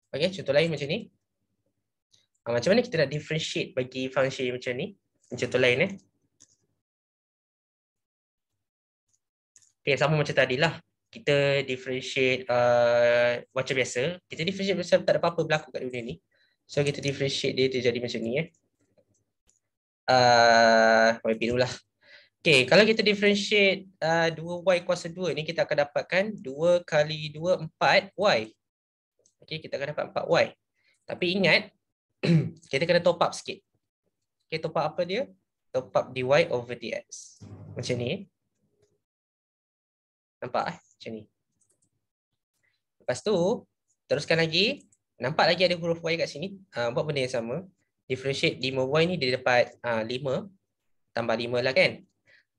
Okay, contoh lain macam ni. Macam mana kita nak differentiate bagi function macam ni? Contoh lain Okay, sama macam tadi lah. Kita differentiate macam biasa. Kita differentiate macam tak ada apa-apa berlaku kat dunia ni. So kita differentiate dia jadi macam ni YP dulu lah. Okay, kalau kita differentiate 2y kuasa 2 ni, kita akan dapatkan 2 kali 2, 4y. Okay, kita akan dapat 4y. Tapi ingat, kita kena top up sikit. Okay, top up apa dia? Top up dy over dx. Macam ni. Nampak macam ni. Lepas tu, teruskan lagi. Nampak lagi ada huruf y kat sini. Buat benda yang sama. Differentiate 5y ni dia dapat 5. Tambah 5 lah kan.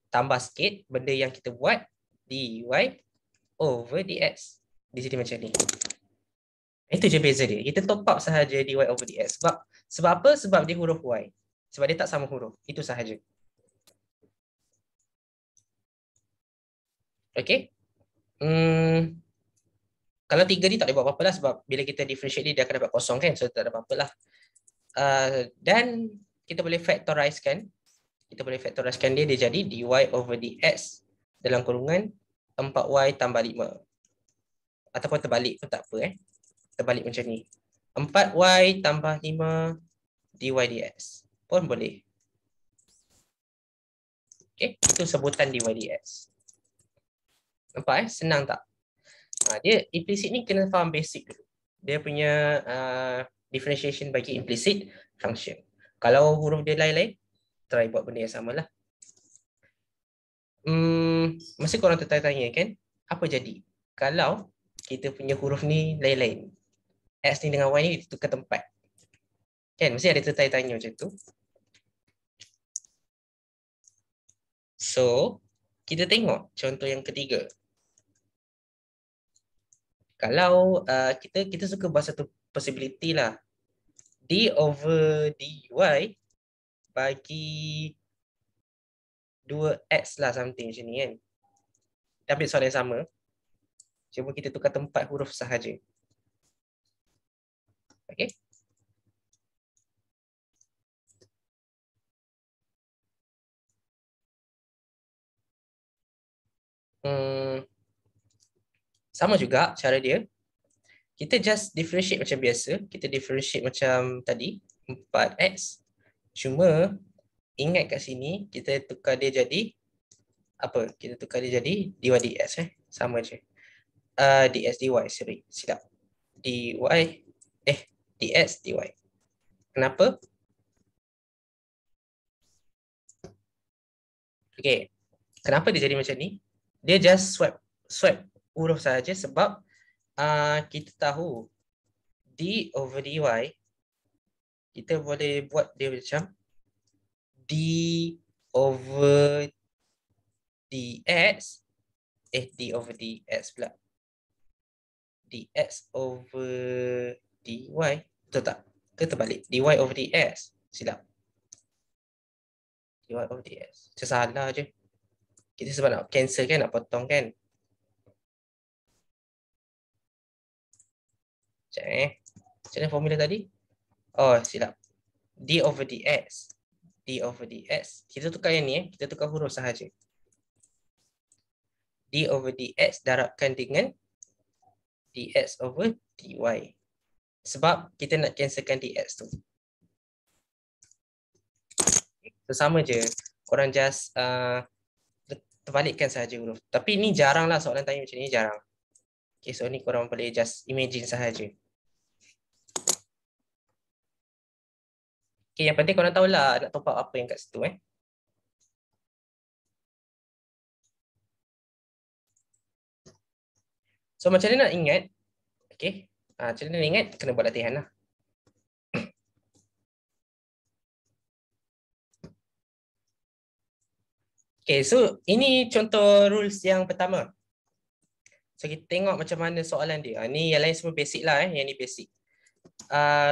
Tambah sikit benda yang kita buat. Dy over dx. Di sini macam ni. Itu je beza dia. Kita top up sahaja dy over dx. Sebab apa? Sebab dia huruf y. Sebab dia tak sama huruf. Itu sahaja. Okay. Kalau 3 ni tak boleh buat apa-apa lah. Sebab bila kita differentiate ni, dia akan dapat kosong kan. So tak ada apa-apa lah. Dan kita boleh factorizekan. Kita boleh factorizekan dia jadi dy over dx dalam kurungan 4y tambah 5. Ataupun terbalik pun tak apa Terbalik macam ni. 4y tambah 5 dy dx pun boleh. Okay, itu sebutan dy dx. Nampak senang tak? Dia implicit ni kena faham basic dulu. Dia punya differentiation bagi implicit function. Kalau huruf dia lain-lain, try buat benda yang sama lah. Mesti korang tertanya-tanya kan, apa jadi kalau kita punya huruf ni lain-lain? X ni dengan Y ni ditukar tempat. Kan, mesti ada tertanya-tanya macam tu. So, kita tengok contoh yang ketiga. Kalau kita suka buat satu possibility lah. D over dy bagi 2x lah something macam ni kan. Kita ambil soalan yang sama. Cuma kita tukar tempat huruf sahaja. Okay. sama juga cara dia. Kita just differentiate macam biasa. Kita differentiate macam tadi, 4x. Cuma ingat kat sini, kita tukar dia jadi apa? Kita tukar dia jadi dy dx. Sama je. Dx dy, sorry. Silap. Dy, dx dy. Kenapa? Okay. Kenapa dia jadi macam ni? Dia just swipe huruf saja sebab kita tahu d over dy, kita boleh buat dia macam d over dx, d over dx pula. Dx over dy, betul tak? Ke terbalik? Dy over dx, silap. Dy over dx, salah je. Kita sebab nak cancel kan, nak potong kan. Macam mana formula tadi? Oh, silap. D over dx. D over dx. Kita tukar yang ni, kita tukar huruf sahaja. D over dx darabkan dengan dx over dy. Sebab kita nak cancelkan dx tu. Sama je. Korang just terbalikkan sahaja huruf. Tapi ni jarang lah soalan tanya macam ni, jarang. Okay, so ni korang boleh just imagine sahaja. Okay, yang penting korang tahulah nak top up apa yang kat situ. So macam mana nak ingat? Okay, macam mana nak ingat? Kena buat latihan lah. Okay, so ini contoh rules yang pertama. So kita tengok macam mana soalan dia. Ni yang lain semua basic lah. Yang ni basic.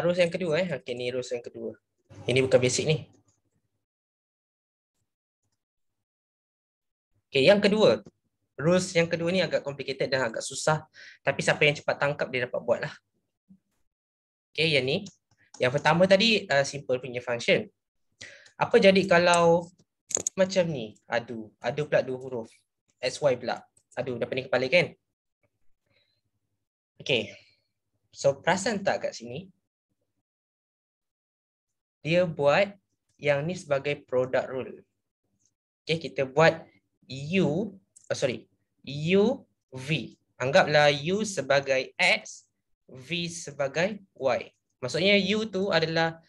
Rules yang kedua. Okay, ni rules yang kedua. Ini bukan basic ni. Okay, yang kedua. Rules yang kedua ni agak complicated dan agak susah. Tapi siapa yang cepat tangkap dia dapat buat lah. Okay, yang ni. Yang pertama tadi simple punya function. Apa jadi kalau macam ni? Adu pula dua huruf. XY pula. Adu, dah pening kepala kan? Okay. So perasan tak kat sini? Dia buat yang ni sebagai product rule. Okay, kita buat U V. Anggaplah U sebagai X, V sebagai Y. Maksudnya U tu adalah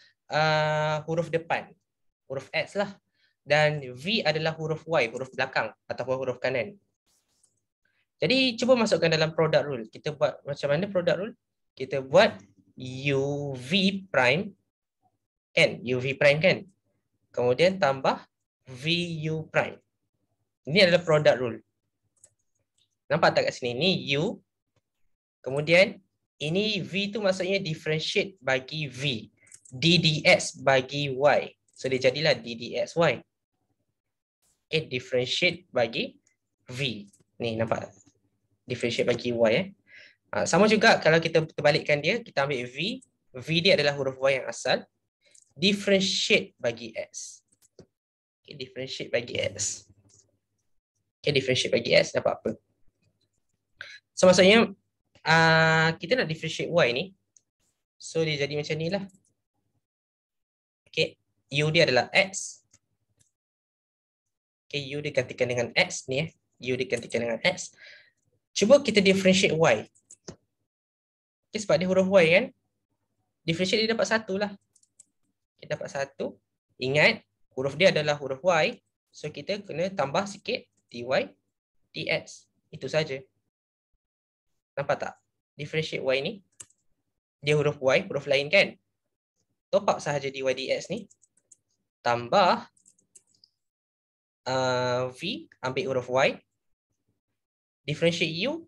huruf depan, huruf X lah. Dan V adalah huruf Y, huruf belakang ataupun huruf kanan. Jadi cuba masukkan dalam product rule. Kita buat macam mana product rule? Kita buat UV prime kan? UV prime kan? Kemudian tambah VU prime. Ini adalah product rule. Nampak tak kat sini? Ini U. Kemudian ini V tu maksudnya differentiate bagi V. DDX bagi Y. So dia jadilah DDXY. Okay, differentiate bagi V. Ni nampak? Differentiate bagi Y. Sama juga kalau kita terbalikkan dia, kita ambil V. V dia adalah huruf Y yang asal. Differentiate bagi X. Okay, differentiate bagi X. Okay, differentiate bagi X dapat apa? So maksudnya kita nak differentiate Y ni. So dia jadi macam ni lah. Okay, U dia adalah X. Okay, U digantikan dengan X ni. U digantikan dengan X. Cuba kita differentiate Y. Okay, sebab dia huruf Y kan. Differentiate dia dapat satu lah. Kita dapat satu. Ingat, huruf dia adalah huruf Y. So kita kena tambah sikit dy dx. Itu saja. Nampak tak? Differentiate Y ni. Dia huruf Y, huruf lain kan? Top up sahaja dy dx ni. Tambah V, ambil huruf Y. Differentiate U,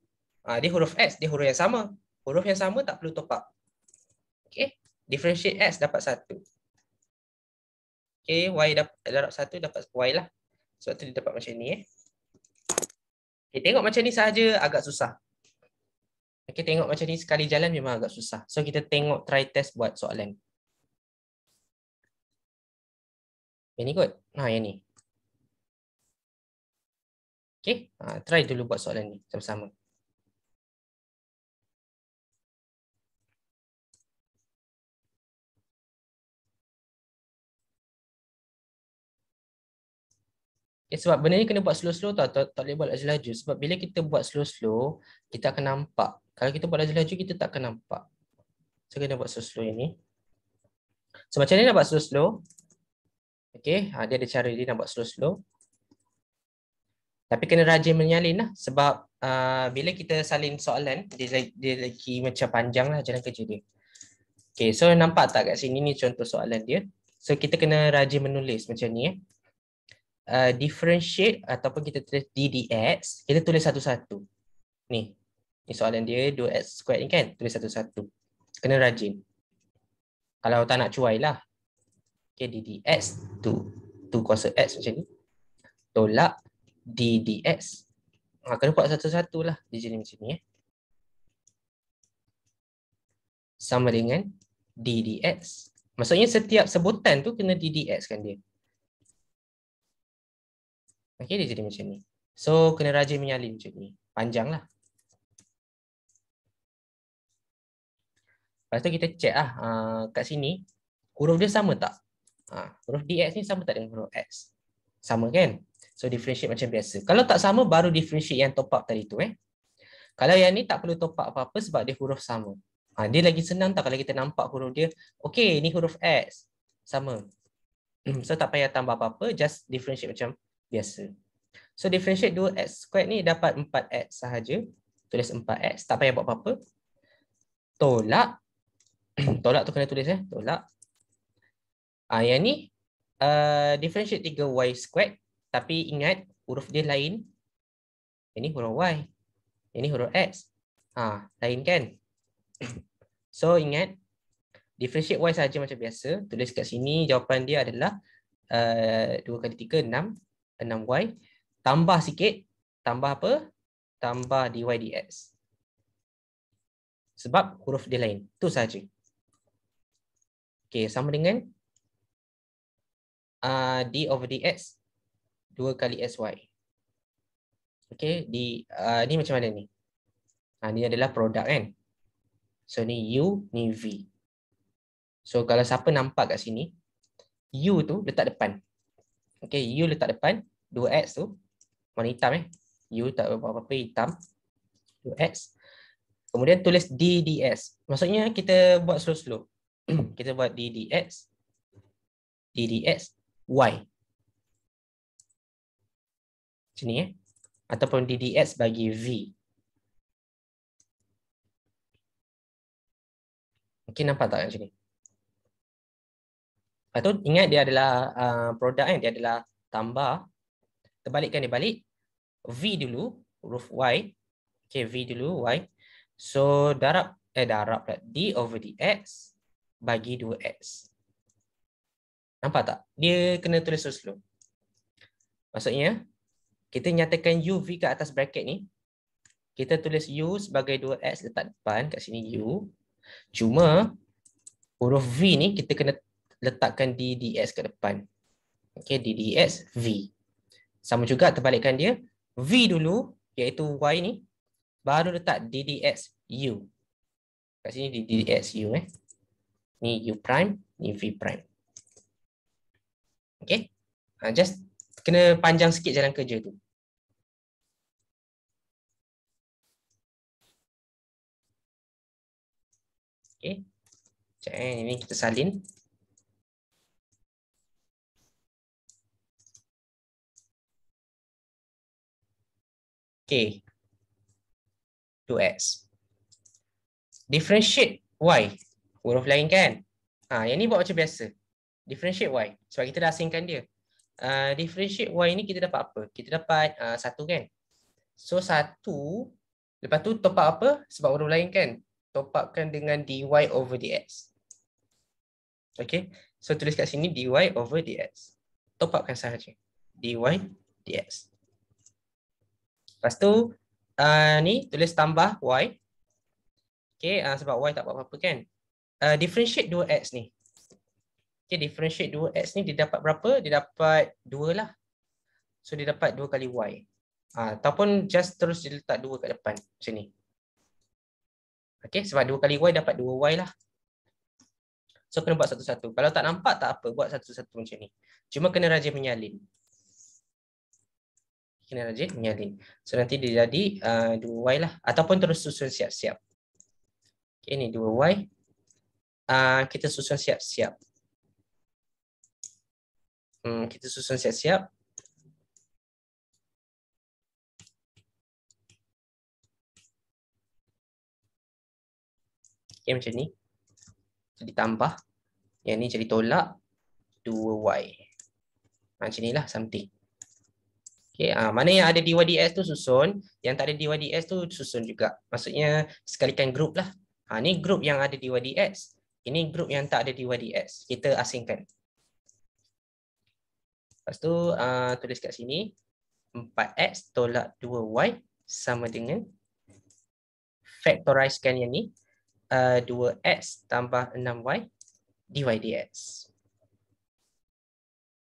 dia huruf X, dia huruf yang sama. Huruf yang sama tak perlu top up. Okay, differentiate X dapat 1. Okay, Y dapat 1, dapat Y lah. Sebab tu dia dapat macam ni. Okay, tengok macam ni sahaja agak susah. Okay, tengok macam ni sekali jalan memang agak susah. So kita tengok try test buat soalan. Yang ni kot. Yang ni. Okay, try dulu buat soalan ni sama-sama. Sebab benda ni kena buat slow-slow tau, tak boleh buat laju-laju. Sebab bila kita buat slow-slow, kita akan nampak. Kalau kita buat laju-laju, kita tak akan nampak. So, kena buat slow-slow ini. So, macam ni nak buat slow-slow. Okay, dia ada cara dia nak buat slow-slow. Tapi kena rajin menyalin lah. Sebab bila kita salin soalan, dia lagi macam panjang lah jalan kerja dia. Okay, so nampak tak kat sini ni contoh soalan dia. So, kita kena rajin menulis macam ni. Differentiate ataupun kita tulis DDX, kita tulis satu-satu. Ni soalan dia 2x squared ni kan, tulis satu-satu. Kena rajin. Kalau tak nak cuai lah. Okay, DDX 2 kuasa X macam ni. Tolak DDX. Kena buat satu-satu lah. Dia jadi macam ni. Sama dengan DDX. Maksudnya setiap sebutan tu kena DDX kan dia. Okay, dia jadi macam ni. So, kena rajin menyalin macam ni. Panjang lah. Lepas tu kita check lah kat sini. Huruf dia sama tak? Huruf DX ni sama tak dengan huruf X? Sama kan? So, differentiate macam biasa. Kalau tak sama, baru differentiate yang top up tadi tu. Kalau yang ni tak perlu top up apa-apa sebab dia huruf sama. Dia lagi senang tak kalau kita nampak huruf dia. Okay, ni huruf X. Sama. So, tak payah tambah apa-apa. Just differentiate macam biasa. So, differentiate 2x squared ni dapat 4x sahaja. Tulis 4x. Tak payah buat apa-apa. Tolak. Tolak tu kena tulis Tolak. Yang ni differentiate 3y squared. Tapi ingat huruf dia lain. Ini huruf y. Ini huruf x. Lain kan? So, ingat. Differentiate y sahaja macam biasa. Tulis kat sini jawapan dia adalah 2 kali 3, 6. 6y. Tambah sikit. Tambah apa? Tambah dy dx. Sebab huruf dia lain. Itu sahaja. Okay, sama dengan d over dx 2 kali sy. Okay, ni macam mana ni? Ni adalah produk kan? So, ni u, ni v. So, kalau siapa nampak kat sini, u tu letak depan. Okay, u letak depan, 2x tu, warna hitam u tak apa-apa hitam, 2x. Kemudian tulis d ds. Maksudnya kita buat slow-slow. Kita buat d ds y. Macam ni ataupun d ds bagi v. Okay, nampak tak macam ni? Lepas tu ingat dia adalah produk kan, dia adalah tambah. Terbalikkan dia balik. V dulu, huruf y. Okay, v dulu, y. So, darab d over dx bagi 2x. Nampak tak? Dia kena tulis slow. Maksudnya, kita nyatakan u, v kat atas bracket ni. Kita tulis u sebagai 2x letak depan kat sini u. Cuma, huruf v ni kita kena letakkan d dx kat depan. Okay, d dx v. Sama juga terbalikkan dia. V dulu, iaitu y ni. Baru letak d dx u. Kat sini d dx u. Ni u prime, ni v prime. Okay. Just kena panjang sikit jalan kerja tu. Okay. Sekejap ini kita salin. Okay. 2x. Differentiate y. Huruf lain kan? Yang ni buat macam biasa. Differentiate y. Sebab kita dah asingkan dia. Differentiate y ni kita dapat apa? Kita dapat 1 kan? So 1. Lepas tu top up apa? Sebab huruf lain kan? Top upkan dengan dy over dx. Okay. So tulis kat sini dy over dx. Top upkan sahaja. dy dx. Lepas tu ni tulis tambah y. Okay, sebab y tak buat apa-apa kan. Differentiate 2x ni. Okay, differentiate 2x ni dia dapat berapa? Dia dapat 2 lah. So dia dapat 2 kali y. Ataupun just terus diletak 2 kat depan macam ni. Okey, sebab 2 kali Y dapat 2Y lah. So kena buat satu-satu. Kalau tak nampak tak apa, buat satu-satu macam ni. Cuma kena rajin menyalin. Kena rajin menyalin. So nanti dia jadi 2Y lah. Ataupun terus susun siap-siap. Okay, ni 2Y. Kita susun siap-siap. Kita susun siap-siap. Okay, macam ni. Jadi tambah. Yang ni jadi tolak 2Y. Macam ni lah something. Okay, mana yang ada DYDS tu susun. Yang tak ada DYDS tu susun juga. Maksudnya sekalikan group lah. Ni group yang ada DYDS. Ini group yang tak ada DYDS. Kita asingkan. Lepas tu tulis kat sini 4x tolak 2y sama dengan factorizekan yang ni 2x tambah 6y dy dx.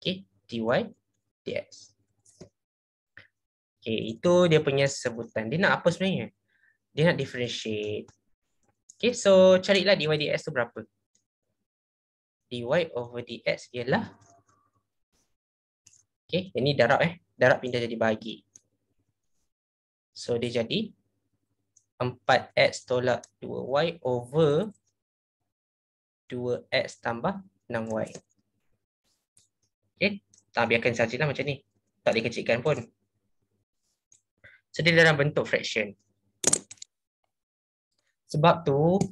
Okay, dy dx. Okay, itu dia punya sebutan. Dia nak apa sebenarnya? Dia nak differentiate. Okay, so carilah dy dx tu berapa? Dy over dx ialah, okay, ini darab darab pindah jadi bahagi. So dia jadi 4x tolak 2y over 2x tambah 6y. Okay, biarkan sajalah macam ni. Tak dikecilkan pun. So dia dalam bentuk fraction. Sebab tu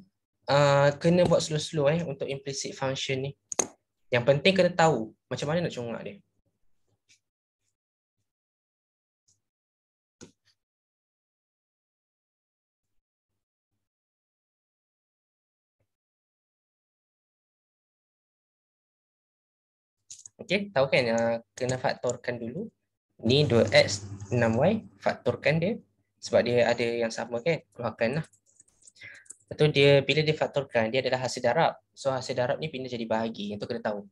kena buat slow-slow untuk implicit function ni. Yang penting kena tahu macam mana nak congak dia. Okey, tahu kan kena faktorkan dulu. Ni 2x 6y, faktorkan dia. Sebab dia ada yang sama kan, keluarkan lah. Betul, dia bila dia faktorkan, dia adalah hasil darab. So hasil darab ni pindah jadi bahagi, itu kena tahu.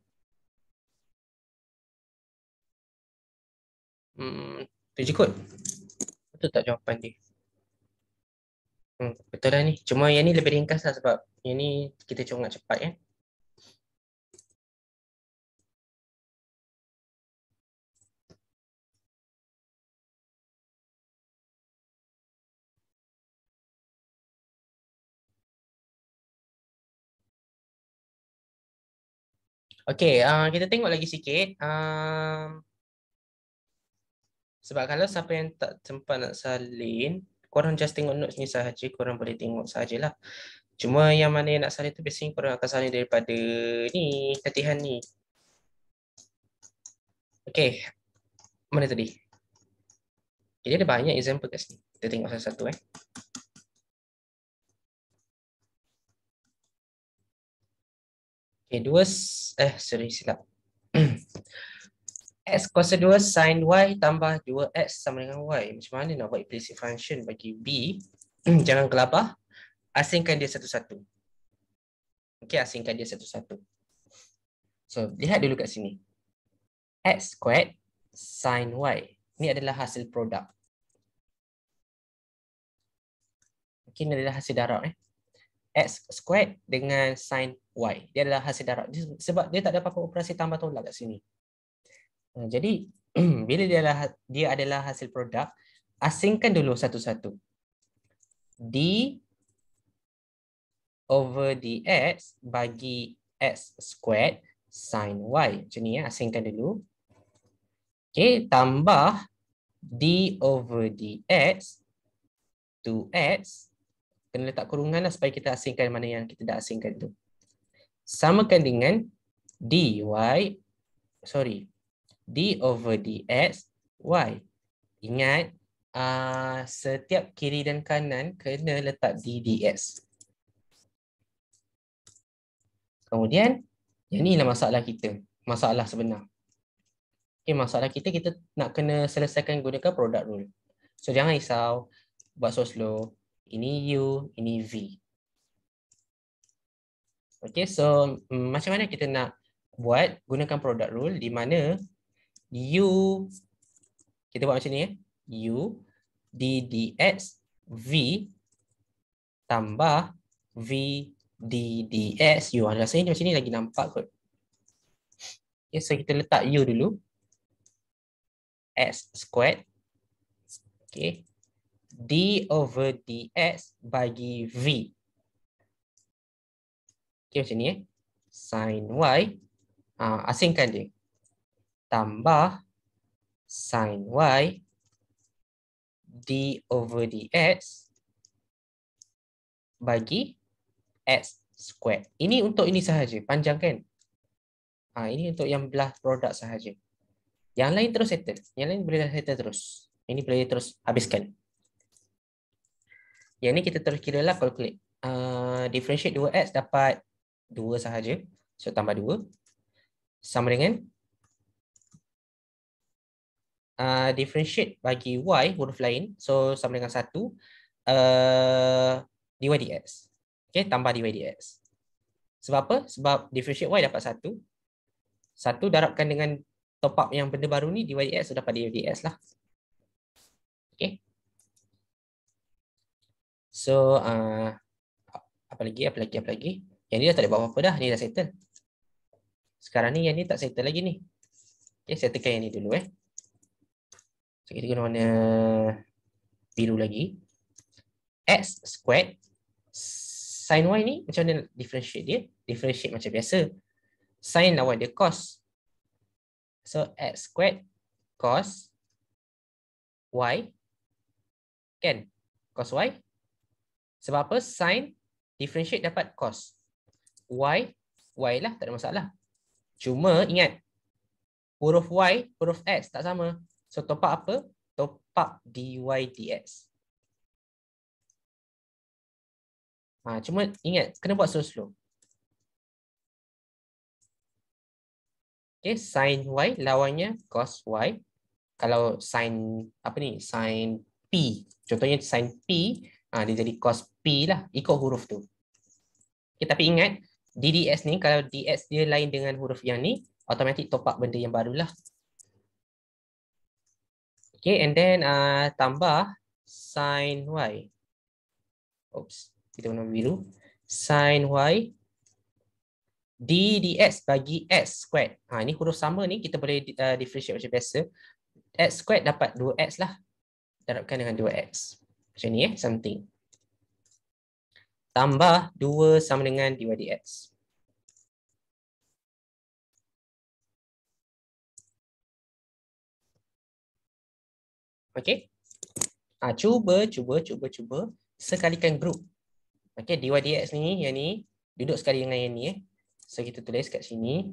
Tu je kot. Betul tak jawapan dia? Betul lah ni. Cuma yang ni lebih ringkas lah sebab yang ni kita congak cepat kan. Okey, kita tengok lagi sikit. Sebab kalau siapa yang tak sempat nak salin, korang just tengok notes ni sahaja, korang boleh tengok sahajalah. Cuma yang mana yang nak salin tu biasanya korang akan salin daripada ni, latihan ni. Okey, mana tadi? Jadi ada banyak example kat sini. Kita tengok satu-satu . Okay, silap. X kuasa 2 sin y tambah 2x sama dengan y. Macam mana nak buat implicit function bagi B? Jangan kelabah. Asingkan dia satu-satu. Okay, asingkan dia satu-satu. So, lihat dulu kat sini. X squared sin y. Ini adalah hasil produk. Okay, ini adalah hasil darab. X squared dengan sin y. Dia adalah hasil darab. Sebab dia tak ada apa-apa operasi tambah tolak kat sini. Jadi, bila dia adalah hasil produk, asingkan dulu satu-satu. D over dx bagi x squared sin y. Macam ni asingkan dulu. Okay, tambah d over dx 2x. Kena letak kurungan lah supaya kita asingkan mana yang kita dah asingkan tu. Samakan dengan d over dx y. Ingat, setiap kiri dan kanan kena letak d dx. Kemudian, yang ni lah masalah kita. Masalah sebenar. Okay, masalah kita nak kena selesaikan gunakan product rule. So, jangan risau. Buat slow-slow. Ini U, ini V. Okay, so macam mana kita nak buat gunakan product rule di mana U, kita buat macam ni . U D dx V tambah V D dx U. Rasanya macam ni lagi nampak kot. Okay, so kita letak U dulu. X squared. Okay. D over dx bagi V. Okay, macam ni sin Y. Asingkan dia. Tambah sin Y D over dx bagi X squared. Ini untuk ini sahaja. Panjang kan? Ini untuk yang belah produk sahaja. Yang lain terus settle. Yang lain boleh settle terus. Ini boleh terus habiskan. Yang ni kita terus kira lah calculate. Differentiate 2x dapat 2 sahaja. So tambah 2. Sama dengan differentiate bagi y huruf lain. So sama dengan 1 dy dx. Okay, tambah dy dx. Sebab apa? Sebab differentiate y dapat 1. 1 darabkan dengan top up yang benda baru ni dy dx, so dapat dy dx lah. Okay. So apa lagi? Yang ni dah tak boleh buat apa-apa dah. Ni dah settle. Sekarang ni yang ni tak settle lagi ni. Okay, settlekan yang ni dulu So kita guna warna biru lagi. X squared sin y ni macam mana differentiate dia? Differentiate macam biasa. Sin lawan dia cos. So x squared cos y kan? Cos y. Sebab apa? Sin differentiate dapat cos. Y lah, tak ada masalah. Cuma ingat huruf y, huruf x tak sama. So top up apa? Top up dy dx. Cuma ingat kena buat slow-slow. Okay, sin y lawannya cos y. Kalau sin apa ni? Sin p. Contohnya sin p, dia jadi cos p lah, ikut huruf tu. Okay, tapi ingat ddx ni kalau dx dia lain dengan huruf yang ni, automatic top up benda yang barulah. Okay, and then tambah sin y. Oops, kita guna biru. Sin y d dx bagi x squared. Ini huruf sama ni kita boleh differentiate macam biasa. X squared dapat 2x lah. Darabkan dengan 2x. Macam ni something. Tambah 2 sama dengan dy dx. Okey. Cuba sekalikan group. Okey, dy dx ni, yang ni duduk sekali dengan yang ni So kita tulis kat sini.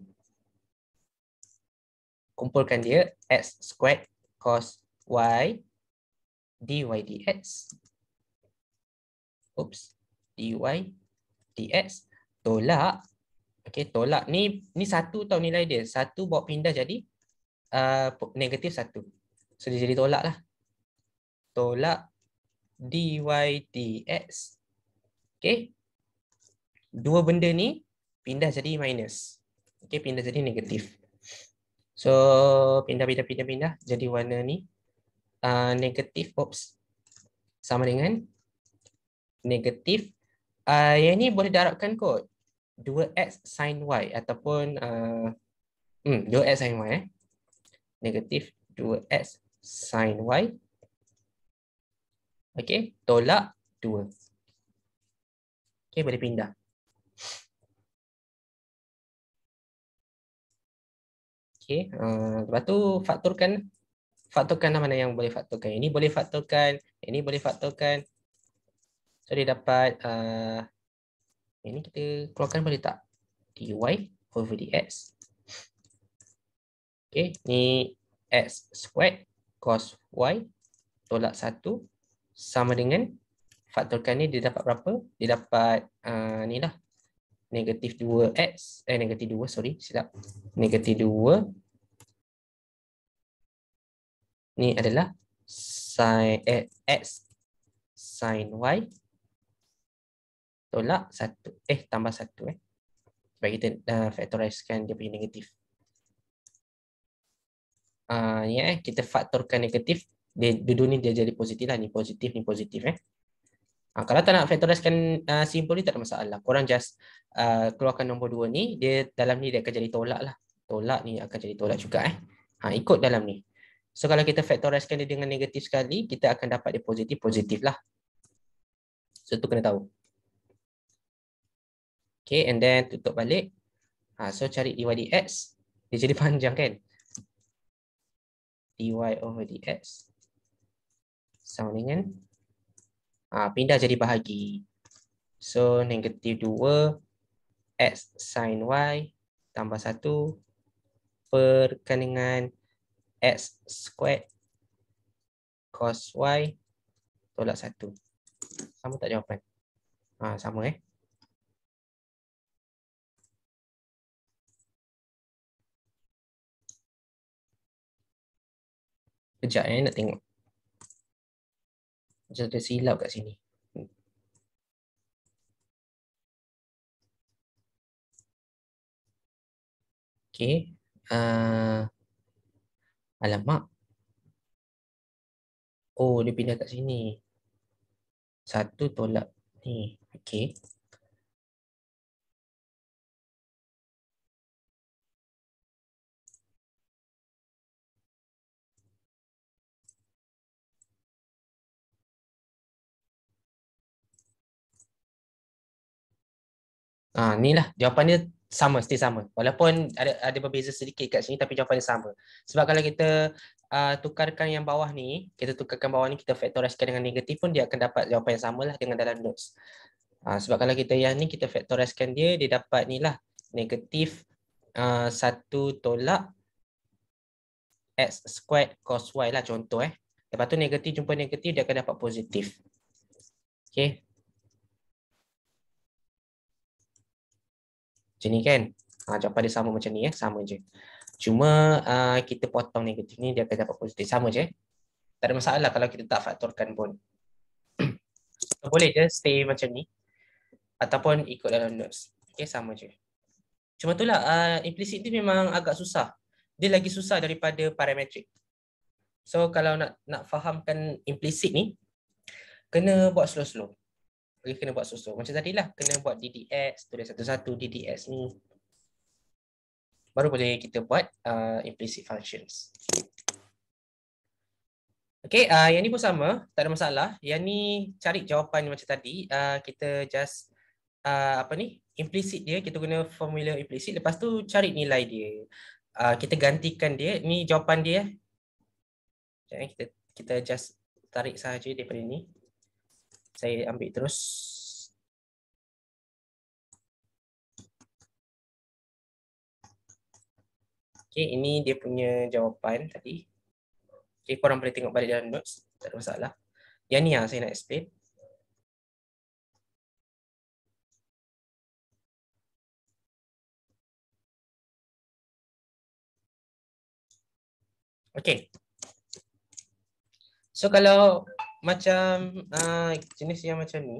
Kumpulkan dia x squared cos y dy dx. Oops, dy dx tolak. Okey, tolak ni satu tau nilai dia. Satu bawa pindah jadi negatif 1. So dia jadi tolak lah. Tolak dy dx. Okey. Dua benda ni pindah jadi minus. Okey, pindah jadi negatif. So pindah jadi warna ni negatif. Oops. Sama dengan negatif. Yang ni boleh darabkan kot. 2x sin y ataupun 2x sin y negatif 2x sin y. Okey, tolak 2. Okey, boleh pindah. Okey, lepas tu faktorkan mana yang boleh faktorkan. Ini boleh faktorkan, ini boleh faktorkan. So dia dapat ini kita keluarkan boleh tak? Dy over dx. Okey, ni x squared cos y tolak 1 sama dengan faktorkan ni dia dapat berapa? Dia dapat ni lah. Negatif 2x, negatif 2, sorry, silap. Negatif 2. Ni adalah sin x sin y tolak 1. Tambah 1. Sebab kita factorizekan dia punya negatif. Kita faktorkan negatif Dia dua ni dia jadi positif lah. Ni positif eh. Kalau tak nak factorizekan simbol ni tak ada masalah. Korang just keluarkan nombor 2 ni, dia dalam ni dia akan jadi tolak lah. Tolak ni akan jadi tolak juga eh. Ikut dalam ni. So kalau kita factorizekan dia dengan negatif sekali, kita akan dapat dia positif lah. So tu kena tahu. Okay, and then tutup balik. So cari dy dx. Dia jadi panjang kan? dy over dx sama dengan pindah jadi bahagi. So negatif 2 x sin y tambah 1 perkan dengan x squared cos y tolak 1. Sama tak jawapan? Sama eh. Sekejap nak tengok. Macam ada silap kat sini. Okay. Alamak. Oh, dia pindah kat sini. 1 tolak ni. Okay. Ni lah jawapan dia sama, still sama. Walaupun ada berbeza sedikit kat sini tapi jawapan dia sama. Sebab kalau kita tukarkan yang bawah ni, kita factorizekan dengan negatif pun dia akan dapat jawapan yang sama lah dengan dalam notes. Sebab kalau kita yang ni kita factorizekan dia dapat ni lah negatif 1 tolak x squared cos y lah contoh eh. Lepas tu negatif jumpa negatif dia akan dapat positif. Okay. Macam ni kan. Jawapan dia sama macam ni sama je. Cuma kita potong negatif ni dia akan dapat positif. Sama je. Tak ada masalah kalau kita tak faktorkan pun. Boleh je stay macam ni. Ataupun ikut dalam notes. Okay, sama je. Cuma itulah implicit ni memang agak susah. Dia lagi susah daripada parametric. So kalau nak fahamkan implicit ni, kena buat slow-slow. Kena buat slow-slow. Macam tadilah, kena buat ddx, tulis satu-satu ddx ni. Baru boleh kita buat implicit functions. Okay, yang ni pun sama, tak ada masalah. Yang ni cari jawapan macam tadi. Kita just implicit dia, kita guna formula implicit. Lepas tu cari nilai dia. Kita gantikan dia. Ni jawapan dia. Kita just tarik sahaja daripada ni. Saya ambil terus. Okay, ini dia punya jawapan tadi. Okay, korang boleh tengok balik dalam notes. Tak ada masalah. Yang ni yang saya nak explain. Okay. So kalau macam jenis yang macam ni.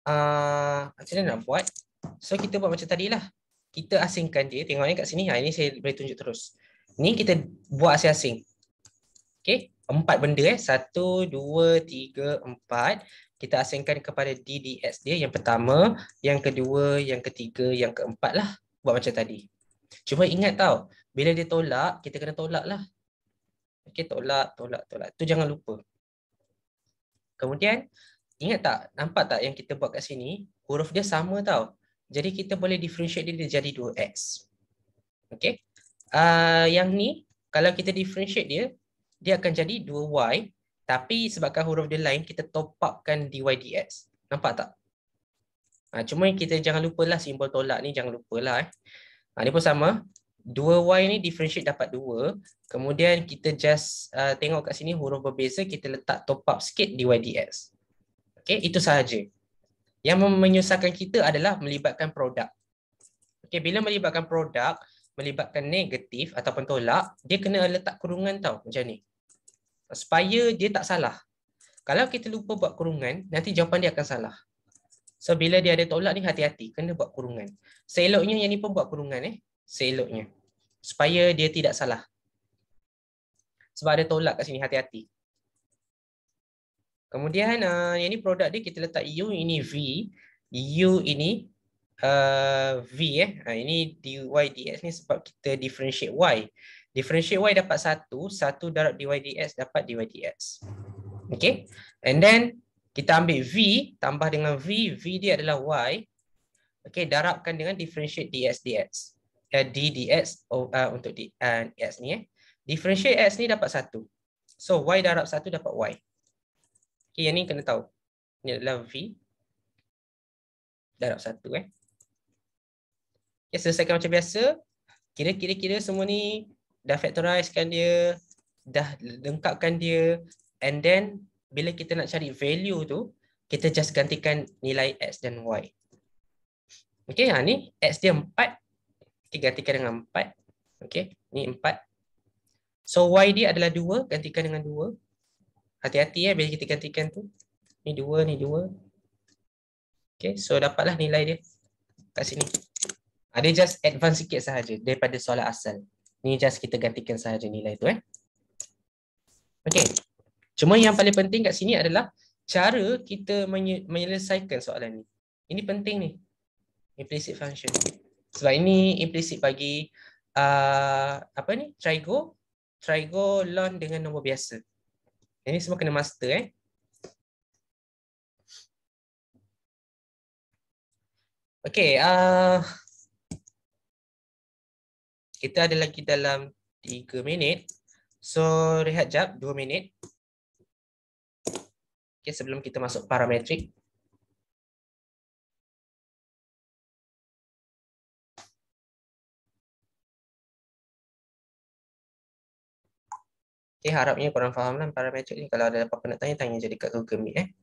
Macam mana nak buat? So kita buat macam tadi lah. Kita asingkan dia. Tengok ni kat sini. Ini saya boleh tunjuk terus. Ni kita buat asing-asing. Okay. 4 benda 1, 2, 3, 4. Kita asingkan kepada ddx dia. Yang pertama, yang kedua, yang ketiga, yang keempat lah. Buat macam tadi. Cuma ingat tau. Bila dia tolak, kita kena tolak lah. Okay, tolak. Tu jangan lupa. Kemudian, ingat tak? Nampak tak yang kita buat kat sini? Huruf dia sama tau. Jadi kita boleh differentiate dia jadi 2x. Okay. Yang ni, kalau kita differentiate dia akan jadi 2y. Tapi sebabkan huruf dia lain, kita top upkan dy dx. Nampak tak? Cuma kita jangan lupalah simbol tolak ni, jangan lupalah. Ni pun sama. 2y ni differentiate dapat 2. Kemudian kita just tengok kat sini huruf berbeza, kita letak top up sikit dy dx. Okay, itu sahaja. Yang menyusahkan kita adalah melibatkan produk. Okay, bila melibatkan produk, melibatkan negatif ataupun tolak, dia kena letak kurungan tau, macam ni. Supaya dia tak salah. Kalau kita lupa buat kurungan, nanti jawapan dia akan salah. So, bila dia ada tolak ni, hati-hati. Kena buat kurungan. Seeloknya yang ni pun buat kurungan. Seeloknya. Supaya dia tidak salah. Sebab ada tolak kat sini, hati-hati. Kemudian yang ni produk dia kita letak U, ini V. U ini V ini dy dx ni sebab kita differentiate Y. Differentiate Y dapat 1 darab dy dx dapat dy dx. Okay. And then kita ambil V tambah dengan V dia adalah Y. Okay, darabkan dengan differentiate dx dx. D dx untuk x ni differentiate x ni dapat 1. So Y darab 1 dapat Y. Okay, yang ni kena tahu. Ini adalah V darab 1 Okay, selesaikan macam biasa. Kira semua ni dah factorizekan dia, dah lengkapkan dia, and then bila kita nak cari value tu, kita just gantikan nilai x dan y. Okey, ni x dia 4. Kita gantikan dengan 4. Okey, ni 4. So y dia adalah 2, gantikan dengan 2. Hati-hati bila kita gantikan tu. Ni 2, ni 2. Okey, so dapatlah nilai dia kat sini. Dia just advance sikit sahaja daripada soalan asal. Ni just kita gantikan sahaja nilai tu Okey. Cuma yang paling penting kat sini adalah cara kita menyelesaikan soalan ni. Ini penting ni. Implicit function. Sebab ini implicit bagi apa ni? Trigo ln dengan nombor biasa. Ini semua kena master Okey, kita ada lagi dalam 3 minit. So, rehat jap 2 minit. Okay, sebelum kita masuk parametrik. Okay, harapnya korang faham lah parametrik ni. Kalau ada apa-apa nak tanya je dekat Google Meet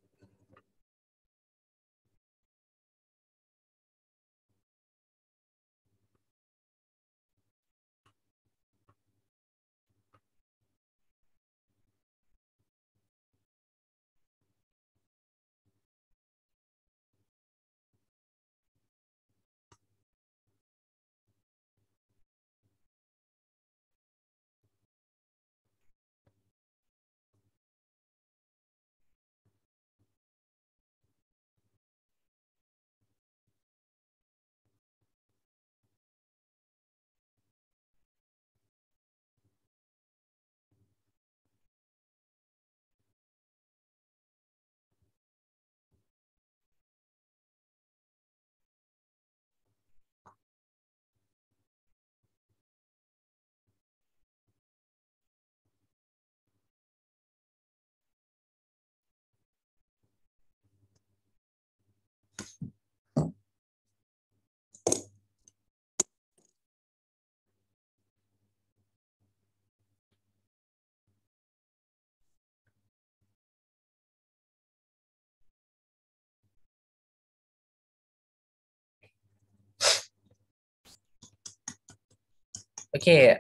Okey.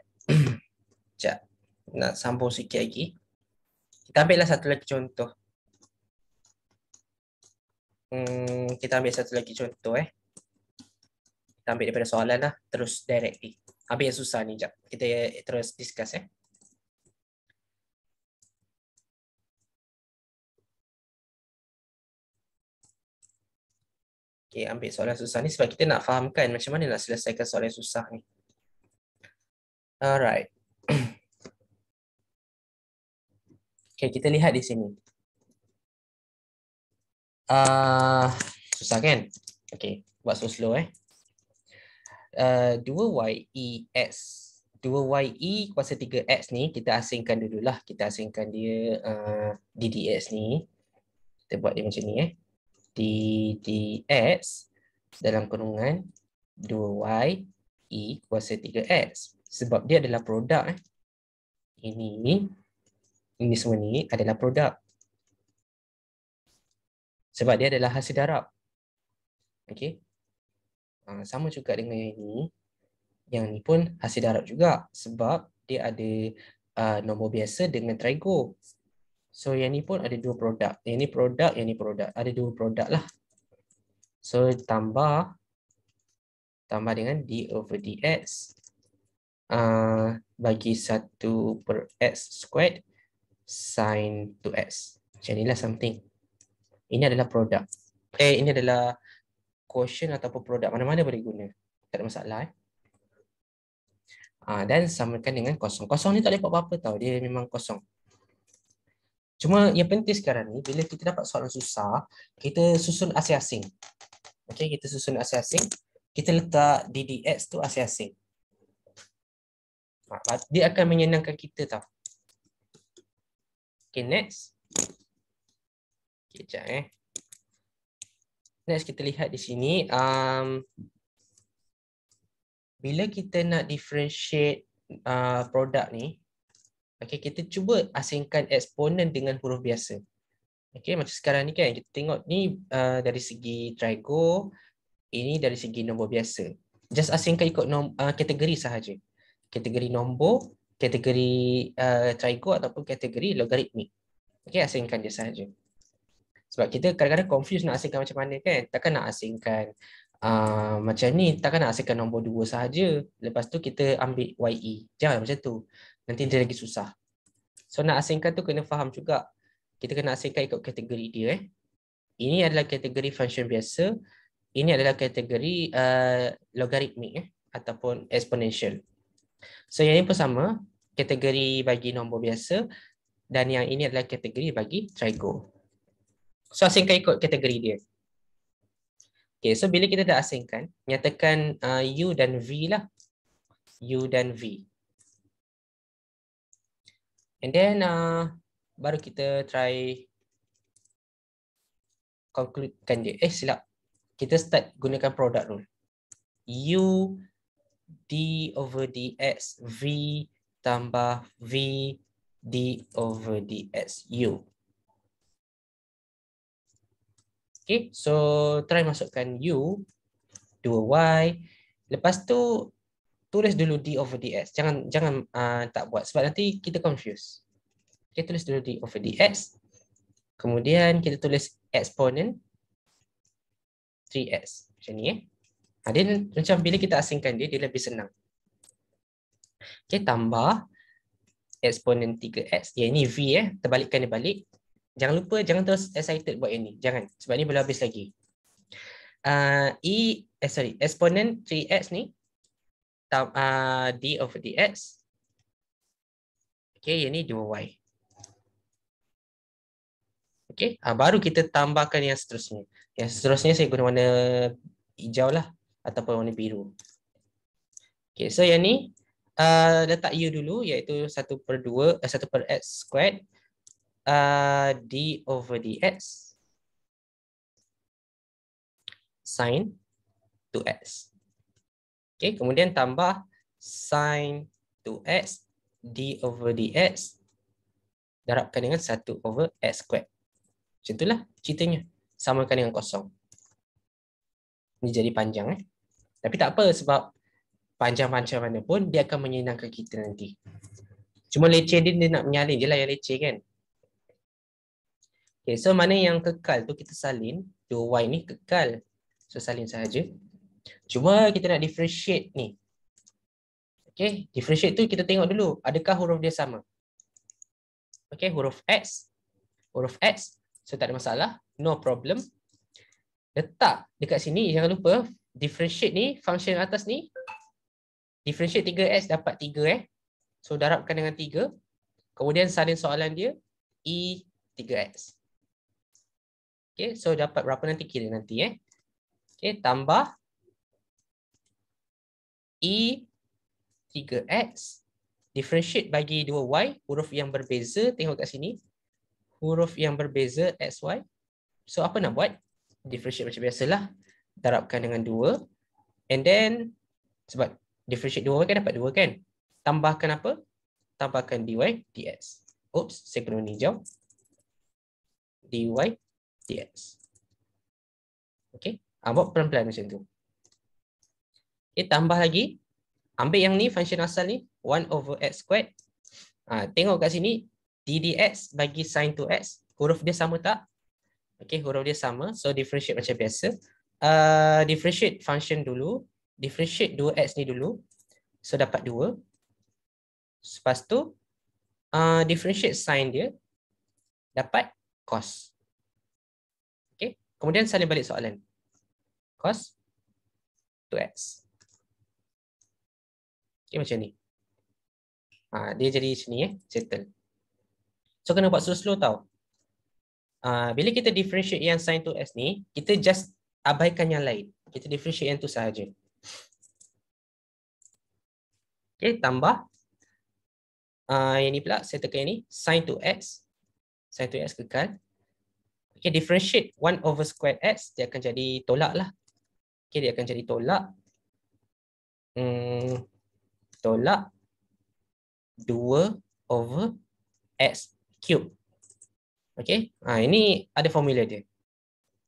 Sekejap. Nak sambung sikit lagi. Kita ambillah satu lagi contoh. Kita ambil satu lagi contoh Kita ambil daripada soalan lah. Terus directly. Ambil yang susah ni jap. Kita terus discuss Okay, ambil soalan susah ni sebab kita nak fahamkan macam mana nak selesaikan soalan susah ni. Alright. Okay, kita lihat di sini. Susah kan? Okay, buat so slow 2YEX 2YE kuasa 3X ni kita asingkan dululah. Kita asingkan dia DDX ni. Kita buat dia macam ni DDX dalam kurungan 2YE kuasa 3X. Sebab dia adalah produk Ini semua ni adalah produk. Sebab dia adalah hasil darab. Okey. Sama juga dengan yang ni. Yang ni pun hasil darab juga. Sebab dia ada nombor biasa dengan trigo. So yang ni pun ada dua produk. Yang ni produk, yang ni produk. Ada dua produk lah. So tambah dengan d over dx. bagi 1/x² sin 2x. Macam inilah something. Ini adalah produk. Ini adalah quotient ataupun produk. Mana-mana boleh guna. Tak ada masalah. Dan samakan dengan kosong. Kosong ni tak boleh buat apa-apa tau. Dia memang kosong. Cuma yang penting sekarang ni, bila kita dapat soalan susah, kita susun asing-asing. Okay, kita susun asing-asing. Kita letak DDX tu asing-asing. Dia akan menyenangkan kita tau. Okay, next. Okay, sekejap Next kita lihat di sini. Bila kita nak differentiate produk ni, okay, kita cuba asingkan eksponen dengan huruf biasa. Okay, macam sekarang ni kan, kita tengok ni dari segi trigo, ini dari segi nombor biasa. Just asingkan ikut kategori sahaja. Kategori nombor, kategori trigo ataupun kategori logaritmik. Okay, asingkan dia sahaja. Sebab kita kadang-kadang confuse nak asingkan macam mana kan. Takkan nak asingkan macam ni, takkan nak asingkan nombor 2 sahaja. Lepas tu kita ambil YE. Jangan macam tu. Nanti dia lagi susah. So nak asingkan tu kena faham juga. Kita kena asingkan ikut kategori dia. Ini adalah kategori function biasa. Ini adalah kategori logaritmik ataupun exponential. So yang ini pun sama. Kategori bagi nombor biasa. Dan yang ini adalah kategori bagi trigo. So asingkan ikut kategori dia. Okay, so bila kita dah asingkan, nyatakan U dan V lah. U dan V. And then baru kita try concludekan dia. Silap. Kita start gunakan produk rule. U d/dx V tambah V d/dx U. Okay, so try masukkan U, 2y. Lepas tu tulis dulu d/dx. Jangan tak buat sebab nanti kita confuse. Okay, tulis dulu d/dx. Kemudian kita tulis eksponen 3x. Macam ni dia macam bila kita asingkan dia lebih senang. Okay, tambah eksponen 3x. Yang ini V terbalikkan dia balik. Jangan lupa, jangan terus excited buat yang ni. Jangan, sebab ni belum habis lagi. Eksponen 3x ni d/dx. Okay, yang ni 2y. Okay, baru kita tambahkan yang seterusnya. Yang seterusnya saya guna warna hijau lah ataupun warna biru. Okay, so yang ni letak U dulu, iaitu 1/2 1/x² d/dx sin 2x. Okay, kemudian tambah sin 2x d/dx darabkan dengan 1/x². Macam itulah ceritanya. Samakan dengan kosong. Ini jadi panjang. Tapi tak apa sebab panjang-panjang mana pun dia akan menyenangkan kita nanti. Cuma leceh dia nak menyalin je lah yang leceh kan. Okay, so mana yang kekal tu kita salin. 2y ni kekal. So salin sahaja. Cuma kita nak differentiate ni. Okay, differentiate tu kita tengok dulu. Adakah huruf dia sama? Okay, huruf X. Huruf X. So tak ada masalah. No problem. Letak dekat sini. Jangan lupa. Differentiate ni. Function atas ni. Differentiate 3x dapat 3 So darabkan dengan 3. Kemudian salin soalan dia. E 3x. Okay, so dapat berapa nanti kira nanti Okay, tambah E 3x. Differentiate bagi 2y. Huruf yang berbeza. Tengok kat sini. Huruf yang berbeza xy. So apa nak buat? Differentiate macam biasalah. Darabkan dengan 2. And then, sebab differentiate 2y kan dapat 2 kan? Tambahkan apa? Tambahkan dy dx. Oops, saya kena warna hijau. Dy dx. Okay, buat pelan-pelan macam tu. Okay, tambah lagi. Ambil yang ni, function asal ni. 1/x². Tengok kat sini. ddx bagi sin 2x. Huruf dia sama tak? Okay, huruf dia sama. So, differentiate macam biasa. Differentiate function dulu. Differentiate 2x ni dulu. So, dapat 2. Lepas tu differentiate sign dia dapat cos. Okay. Kemudian salin balik soalan. Cos 2x. Okay, macam ni. Dia jadi macam ni settle. So kena buat slow-slow tau. Bila kita differentiate yang sin 2x ni, kita just abaikan yang lain. Kita differentiate yang tu sahaja. Okay, tambah. Yang ni pula, saya tekan yang ni. Sin 2x. Sin 2x kekal. Okay, differentiate 1 over squared x. Dia akan jadi tolak lah. Okay, dia akan jadi tolak. Tolak 2 over x cube. Okay, ini ada formula dia.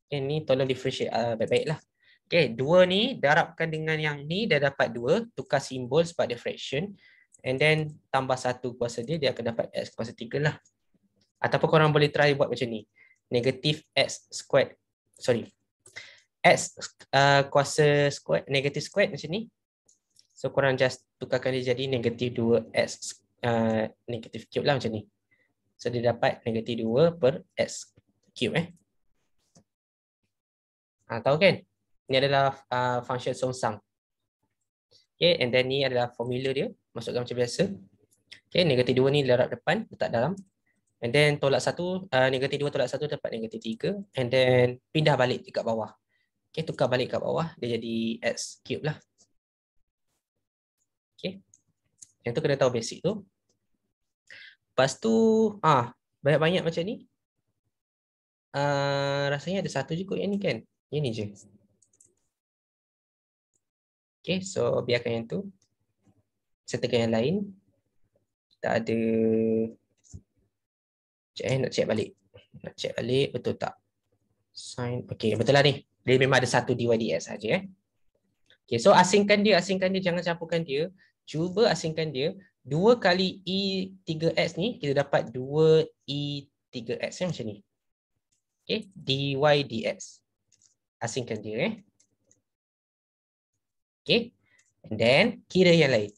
Okay, ni tolong differentiate baik-baik lah. Okay, 2 ni darabkan dengan yang ni, dah dapat 2. Tukar simbol sebab dia fraction. And then tambah 1 kuasa dia akan dapat x kuasa 3 lah. Ataupun korang boleh try buat macam ni. Negatif x squared. Sorry. X kuasa squared, negatif squared macam ni. So korang just tukarkan dia jadi negatif 2x negatif cube lah macam ni. So dia dapat negatif 2 per x cube. Tahu kan? Ini adalah function songsang. Okay, and then ni adalah formula dia. Masukkan macam biasa. Okay, negatif 2 ni darab depan, letak dalam. And then tolak 1, negatif 2 tolak 1 dapat negatif 3. And then pindah balik dekat bawah. Okay, tukar balik kat bawah, dia jadi x cube lah. Okay, yang tu kena tahu basic tu. Lepas tu, banyak-banyak macam ni. Rasanya ada satu je kot yang ni kan. Yang ni je. Okay, so biarkan yang tu. Sertakan yang lain. Kita ada... nak check balik. Nak check balik, betul tak? Sin, okay, betul lah ni. Dia memang ada satu dy dx saja. Okay, so asingkan dia, jangan campurkan dia. Cuba asingkan dia. 2 kali E3X ni, kita dapat 2 E3X macam ni. Okay, dy dx. Asingkan dia. Okay, and then kira yang lain.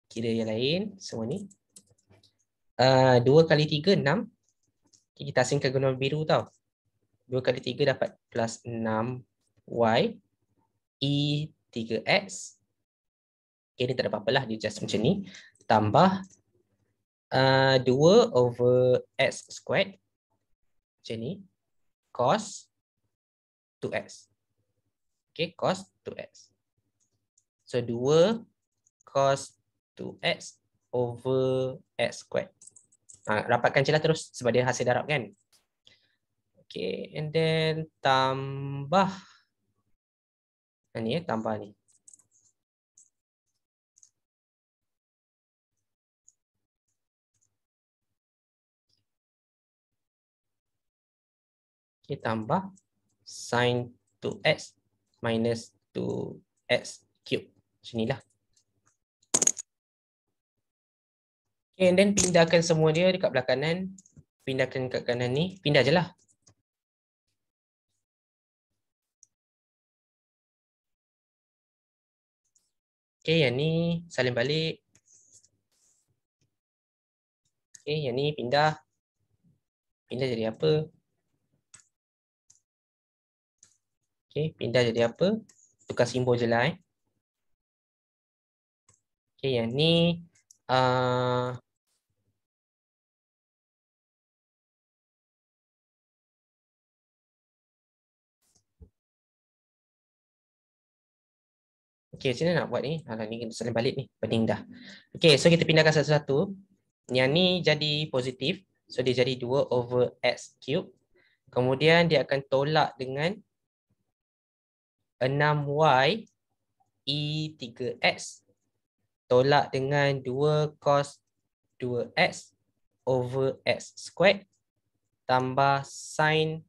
Kira yang lain, semua ni. 2 kali 3, 6. Okay, kita asingkan guna biru tau. 2 kali 3 dapat plus 6y. E3x. Okay, ni tak ada apa-apa lah. Dia just macam ni. Tambah 2 over x squared. Macam ni. Cos 2x. Okay, cos 2x. So 2 cos 2x over x squared. Rapatkan je lah terus sebab dia hasil darab kan. Okay, and then tambah. Ni tambah ni. Okay, tambah sin 2x minus 2x cube. Macam ni lah. Okay, and then pindahkan semua dia dekat belah kanan. Pindahkan kat kanan ni. Pindah je lah. Okay, yang ni salin balik. Okay, yang ni pindah. Pindah jadi apa? Okay, pindah jadi apa? Tukar simbol je lah. Okay, yang ni okay, macam mana nak buat ni? Ni kita salin balik ni. Pening dah. Okay, so kita pindahkan satu-satu. Yang ni jadi positif. So dia jadi 2 over x cube. Kemudian dia akan tolak dengan 6y E3x. Tolak dengan 2 cos 2x over x squared. Tambah sin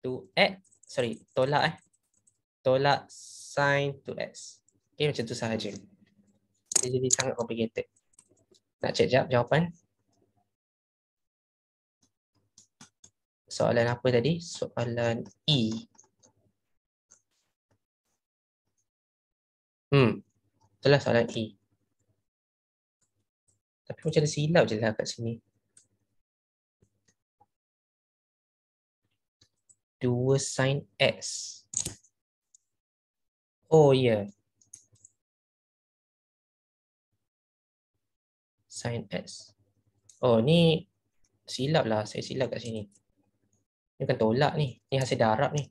2x. Sorry, tolak Tolak sin 2x. Okay, macam tu sahaja. Dia jadi sangat complicated. Nak check sekejap jawapan. Soalan apa tadi? Soalan E. Itulah soalan E. Tapi macam ada silap je lah kat sini. 2 sin X. Oh ya. Yeah. Sin X. Oh ni silap lah. Saya silap kat sini. Ni kan tolak ni. Ni hasil darab ni.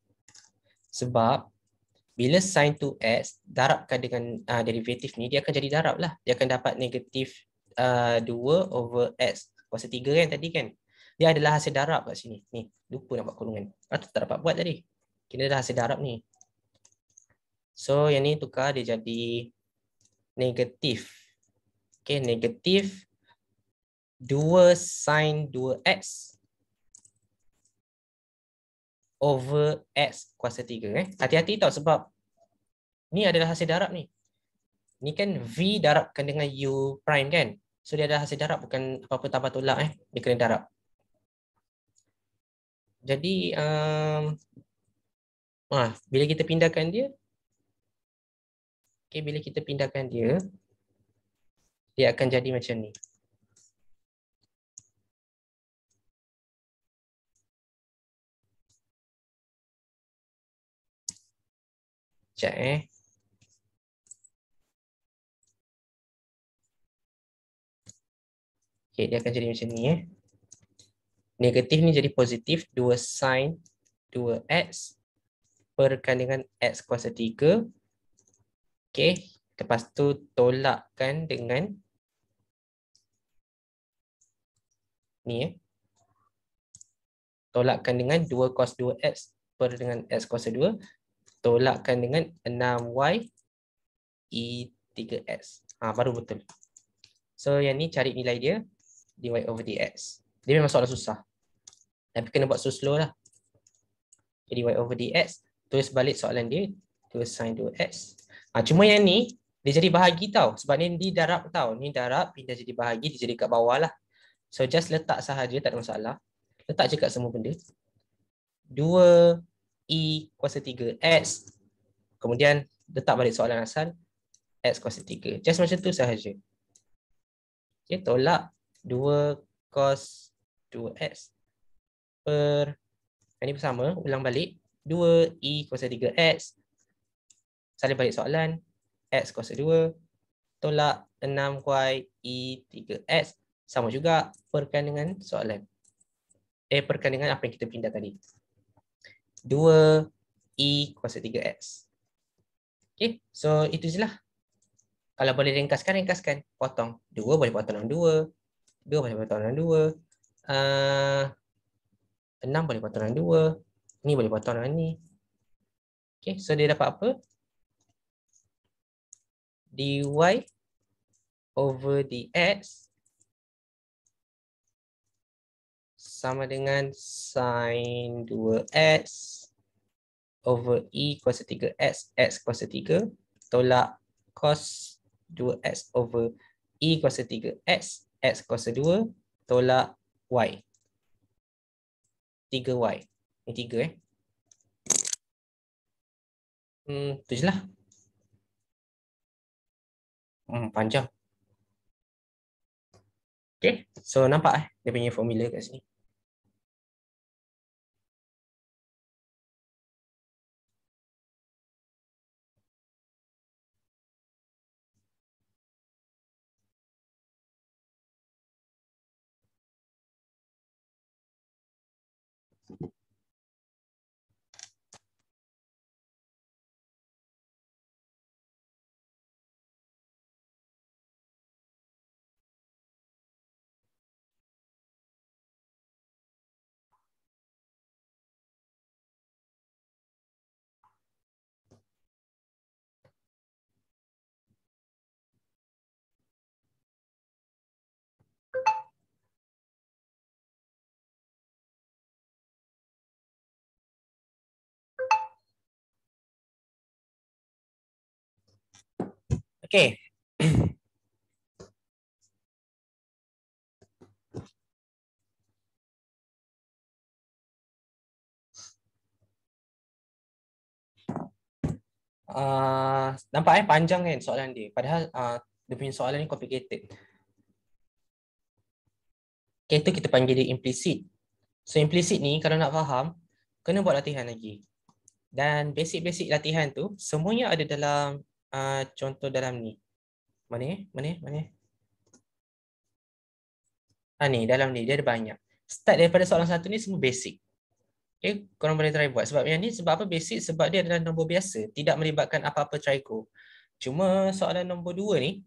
Sebab bila sin 2x darabkan dengan derivatif ni, dia akan jadi darab lah. Dia akan dapat negatif 2 over x kuasa 3 kan tadi kan. Dia adalah hasil darab kat sini. Ni, lupa nak buat kurungan. Tak dapat buat tadi. Kira dah hasil darab ni. So yang ni tukar dia jadi negatif. Okay, negatif 2 sin 2x over x kuasa 3. Hati-hati tau sebab ni adalah hasil darab ni. Ni kan V darabkan dengan U prime kan. So dia adalah hasil darab, bukan apa-apa tambah tolak. Dia kena darab. Jadi bila kita pindahkan dia, okay, bila kita pindahkan dia, dia akan jadi macam ni. Sekejap Okay, dia akan jadi macam ni Negatif ni jadi positif 2 sin 2x perkan dengan x kuasa 3. Okay, lepas tu tolakkan dengan ni Tolakkan dengan 2 cos 2x per dengan x kuasa 2. Tolakkan dengan 6y E3x. Baru betul. So yang ni cari nilai dia dy over dx. Dia memang soalan susah. Tapi kena buat slow lah. Jadi dy over dx. Tulis balik soalan dia. 2 sin 2x. Cuma yang ni dia jadi bahagi tau. Sebab ni darab tau. Ni darab pindah jadi bahagi. Dia jadi kat bawah lah. So just letak sahaja, tak ada masalah. Letak je kat semua benda. 2e kuasa 3x. Kemudian letak balik soalan asal. X kuasa 3. Just macam tu sahaja. Okay, tolak 2 cos 2x per, ini bersama, ulang balik. 2e kuasa 3x. Salin balik soalan. X kuasa 2. Tolak 6y E3x. Sama juga perkan dengan soalan. Perkan dengan apa yang kita pindah tadi. 2e kuasa 3x. Okay, so itu je lah. Kalau boleh ringkaskan, ringkaskan. Potong. 2 boleh potong dengan 2. 2 boleh potong dengan 2. 6 boleh potong dengan 2. Ni boleh potong dengan ni. Okay, so dia dapat apa? Dy over dx sama dengan sin 2x over e kuasa 3x, x kuasa 3, tolak cos 2x over e kuasa 3x, x kuasa 2, tolak y. 3y. Ini 3 tu je lah. Panjang. Okay, so nampak dia punya formula kat sini. Okay. Nampak panjang kan soalan dia. Padahal dia punya soalan ni complicated. Okay, itu kita panggil dia implicit. So implicit ni kalau nak faham, kena buat latihan lagi. Dan basic-basic latihan tu semuanya ada dalam contoh dalam ni. Mana? Ni dalam ni dia ada banyak. Start daripada soalan 1 ni semua basic. Okay, korang boleh try buat. Sebab yang ni sebab apa basic? Sebab dia adalah nombor biasa, tidak melibatkan apa-apa trigo. Cuma soalan nombor 2 ni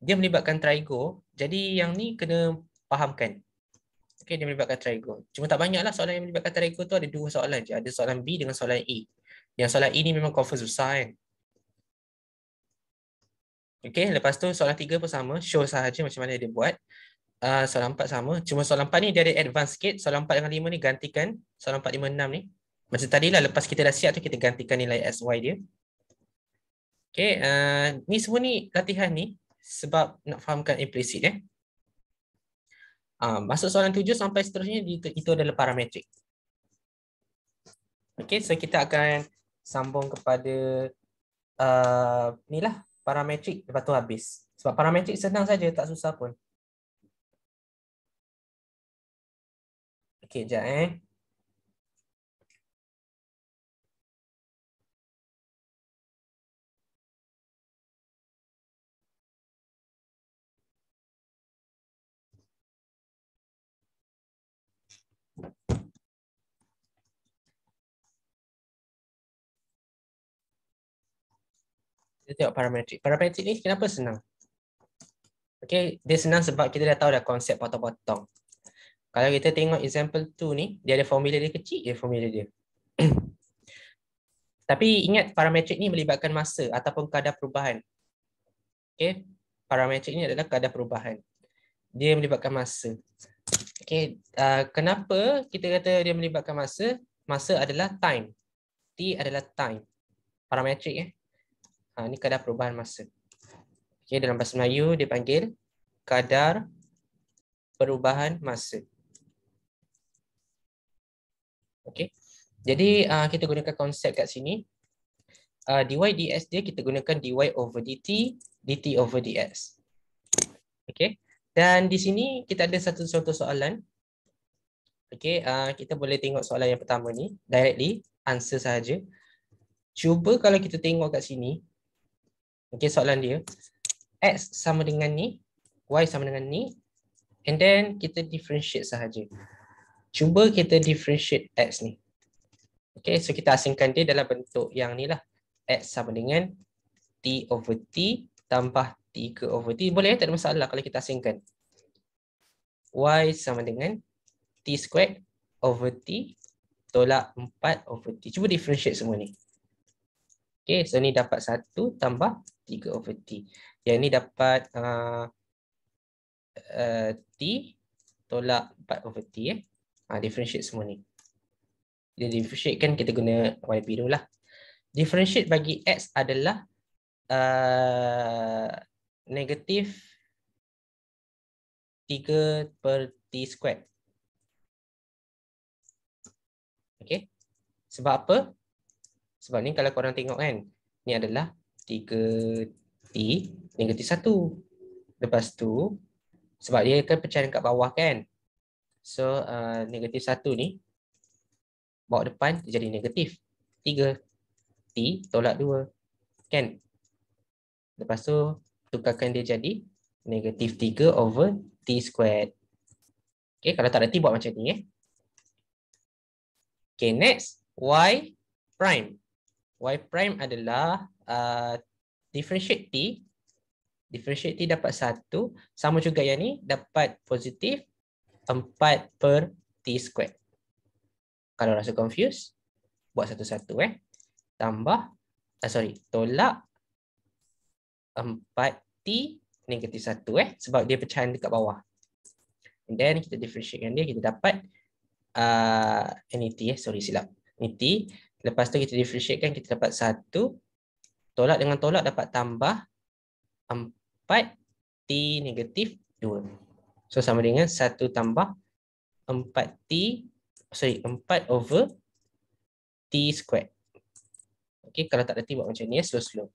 dia melibatkan trigo. Jadi yang ni kena fahamkan. Okay, dia melibatkan trigo. Cuma tak banyaklah soalan yang melibatkan trigo tu, ada 2 soalan je. Ada soalan B dengan soalan E. Yang soalan E ni memang confirm susah kan. Okay, lepas tu soalan 3 pun sama. Show sahaja macam mana dia buat. Soalan 4 sama. Cuma soalan 4 ni dia ada advance sikit. Soalan 4 dengan 5 ni gantikan. Soalan 4, 5, 6 ni. Macam tadi lah, lepas kita dah siap tu kita gantikan nilai S, Y dia. Okay, ni semua ni latihan ni sebab nak fahamkan implicit eh. Masuk soalan 7 sampai seterusnya itu adalah parametrik. Okay, so kita akan sambung kepada ni lah parametrik, lepas tu habis. Sebab parametrik senang saja, tak susah pun. Okay, sekejap Kita tengok parametrik. Parametrik ni kenapa senang? Okay, dia senang sebab kita dah tahu dah konsep potong-potong. Kalau kita tengok example 2 ni, dia ada formula dia kecil je formula dia. Tapi ingat parametrik ni melibatkan masa ataupun kadar perubahan. Okay, parametrik ni adalah kadar perubahan. Dia melibatkan masa. Okay, kenapa kita kata dia melibatkan masa? Masa adalah time. T adalah time. Parametrik ni kadar perubahan masa. Okay, dalam bahasa Melayu dia panggil kadar perubahan masa. Okay, jadi kita gunakan konsep kat sini. Dy dx dia kita gunakan dy over dt, dt over dx. Okay, dan di sini kita ada satu contoh soalan. Okay, kita boleh tengok soalan yang pertama ni, directly, answer sahaja. Cuba kalau kita tengok kat sini, okay, soalan dia, x sama dengan ni, y sama dengan ni, and then kita differentiate sahaja. Cuba kita differentiate x ni. Okay, so kita asingkan dia dalam bentuk yang ni lah. X sama dengan t over t tambah 3 over t. Boleh, tak ada masalah kalau kita asingkan. Y sama dengan t squared over t tolak 4 over t. Cuba differentiate semua ni. Okay, so ni dapat 1 tambah 3 over t. Yang ni dapat t tolak 4 over t. Differentiate semua ni. Dia differentiate kan kita guna YB dulu lah. Differentiate bagi x adalah negatif 3 per t squared. Okay. Sebab apa? Sebab ni kalau korang tengok kan, ni adalah 3t negatif 1. Lepas tu, sebab dia kan pecah dekat bawah kan. So, negatif 1 ni, bawa depan jadi negatif 3t tolak 2. Kan? Lepas tu, tukarkan dia jadi negatif 3 over t squared. Okay, kalau tak ada t, buat macam ni. Okay, next, y prime. Y prime adalah differentiate t. Differentiate t dapat 1. Sama juga yang ni, dapat positif 4 per t squared. Kalau rasa confused, buat satu-satu Tambah, tolak 4t negatif 1 sebab dia pecahan dekat bawah. And then kita differentiatekan dia, kita dapat ni t silap. Ni t. Lepas tu kita differentiatekan, kita dapat 1. Tolak dengan tolak dapat tambah 4t negatif 2. So sama dengan 1 tambah 4 over t squared. Okay, kalau tak ada t buat macam ni slow-slow.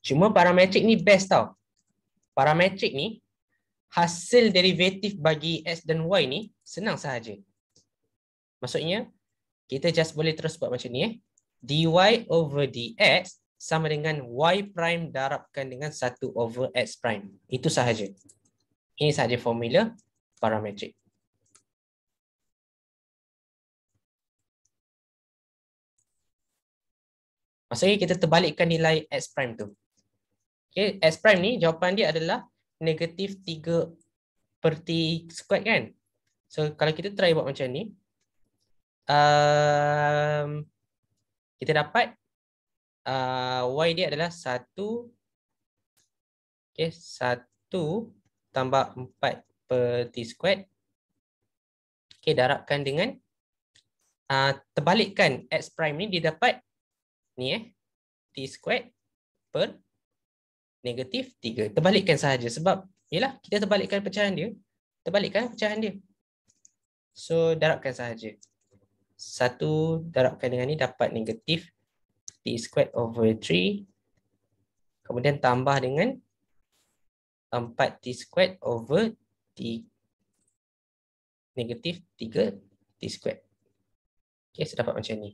Cuma parametrik ni best tau. Parametrik ni hasil derivatif bagi X dan Y ni senang sahaja. Maksudnya, kita just boleh terus buat macam ni. Dy over dx sama dengan y prime darabkan dengan 1 over x prime. Itu sahaja. Ini sahaja formula parametrik. Maksudnya kita terbalikkan nilai x prime tu. Okay, x prime ni jawapan dia adalah negatif 3/t squared kan. So kalau kita try buat macam ni, kita dapat y dia adalah 1, okay, 1 tambah 4/t squared. Okay, darabkan dengan terbalikkan x prime ni dia dapat ni t squared per negatif 3. Terbalikkan sahaja sebab yalah kita terbalikkan pecahan dia. Terbalikkan pecahan dia. So darabkan sahaja. 1 darabkan dengan ni dapat negatif t squared over 3. Kemudian tambah dengan 4t squared over t negatif 3t squared. Okay, saya dapat macam ni.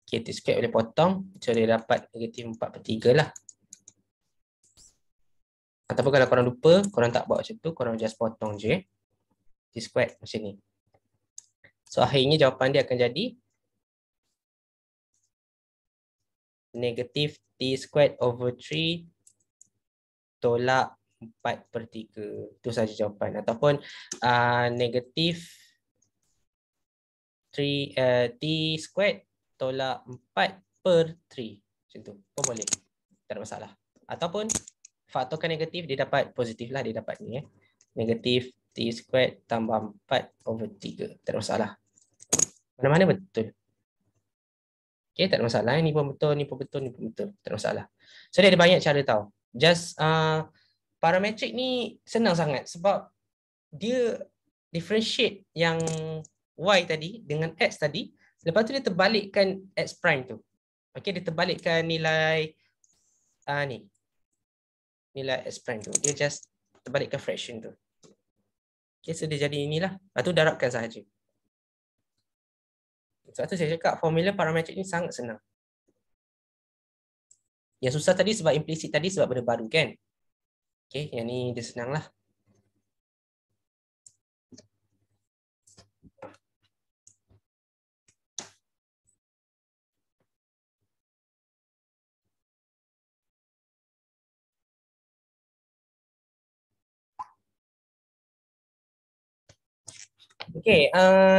Okay, t squared boleh potong. So dia dapat negatif 4/3 lah. Ataupun kalau korang lupa, korang tak buat macam tu, korang just potong je. T squared macam ni. So akhirnya jawapan dia akan jadi negatif t squared over 3 tolak 4/3. Itu saja jawapan. Ataupun negatif t squared tolak 4/3. Macam tu pun boleh. Tak ada masalah. Ataupun faktorkan negatif, dia dapat positif lah. Dia dapat ni. Negatif t squared tambah 4/3. Tak ada masalah. Mana-mana betul. Okay, tak ada masalah. Ni pun betul, ni pun betul, ni pun betul. Tak ada masalah. So dia ada banyak cara tau. Just parametrik ni senang sangat sebab dia differentiate yang y tadi dengan x tadi. Lepas tu dia terbalikkan x prime tu. Okay, dia terbalikkan nilai ni. Nilai x prime tu. Dia just terbalikkan fraction tu. Okay, so dia jadi inilah. Lepas tu darabkan sahaja. Sebab tu saya cakap formula parametrik ni sangat senang. Yang susah tadi sebab implisit tadi sebab benda baru kan. Okay, yang ni dia senang lah. Okay,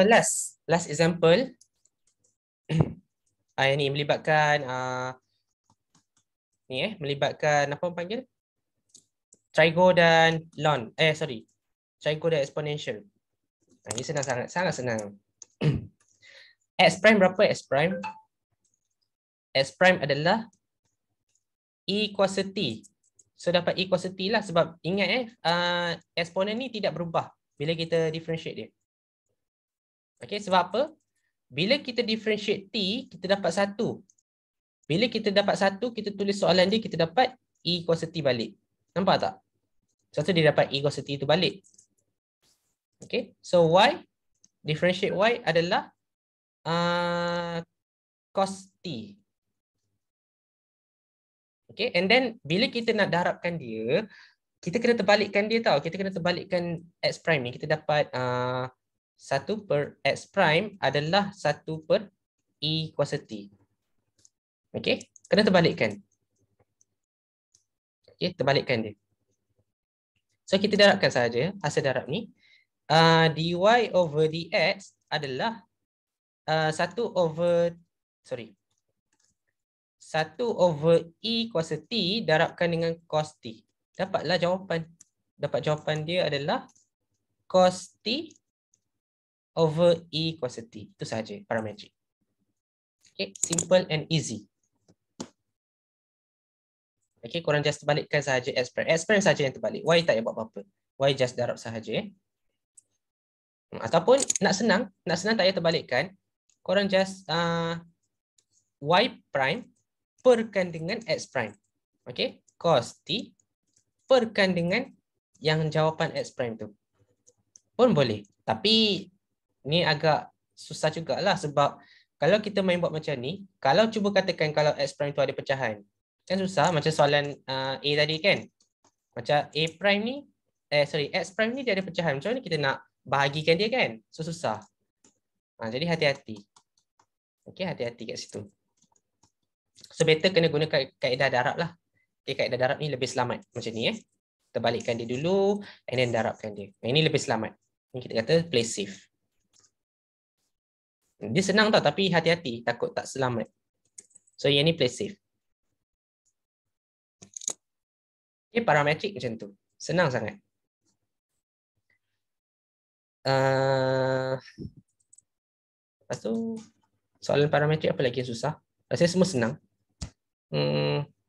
last example. Yang ni melibatkan melibatkan apa panggil? Trigo dan ln. Trigo dan exponential. Ini senang sangat senang. X prime berapa X prime? X prime adalah E kuasa T. So dapat E kuasa T lah sebab ingat eksponen ni tidak berubah bila kita differentiate dia. Okay, sebab apa? Bila kita differentiate T, kita dapat 1. Bila kita dapat 1, kita tulis soalan dia, kita dapat E kuasa T balik. Nampak tak? Satu dia dapat E kuasa T itu balik. Okay, so Y, differentiate Y adalah cos T. Okay, and then bila kita nak darabkan dia, kita kena terbalikkan dia tau. Kita kena terbalikkan X prime ni. Kita dapat 1/X prime adalah 1/E kuasa T. Okay, kena terbalikkan. Okay, terbalikkan dia. So kita darabkan saja hasil darab ni. Dy over dx adalah 1 over E kuasa T darabkan dengan cos T. Dapatlah jawapan. Dapat jawapan dia adalah cos T over E kuasa T. Itu sahaja parametrik. Okay, simple and easy. Okay, korang just terbalikkan sahaja X prime. X prime sahaja yang terbalik. Y tak payah buat apa-apa. Y just darab sahaja. Ataupun nak senang tak payah terbalikkan. Korang just Y prime perkan dengan X prime. Okay, cos T perkan dengan yang jawapan X prime tu. Pun boleh. Tapi ni agak susah jugalah sebab kalau kita main buat macam ni, kalau cuba katakan kalau X prime tu ada pecahan, kan susah macam soalan A tadi kan. Macam A prime ni, X prime ni dia ada pecahan. Macam mana kita nak bahagikan dia kan? So susah. Jadi hati-hati. Okey, hati-hati kat situ. So better kena guna kaedah darab lah. Okay, kaedah darab ni lebih selamat macam ni Kita balikkan dia dulu and then darabkan dia. Ini lebih selamat. Ini kita kata play safe. Dia senang tau tapi hati-hati takut tak selamat. So yang ni play safe. Okay, parametrik macam tu. Senang sangat. Lepas tu soalan parametrik apa lagi yang susah? Rasanya semua senang.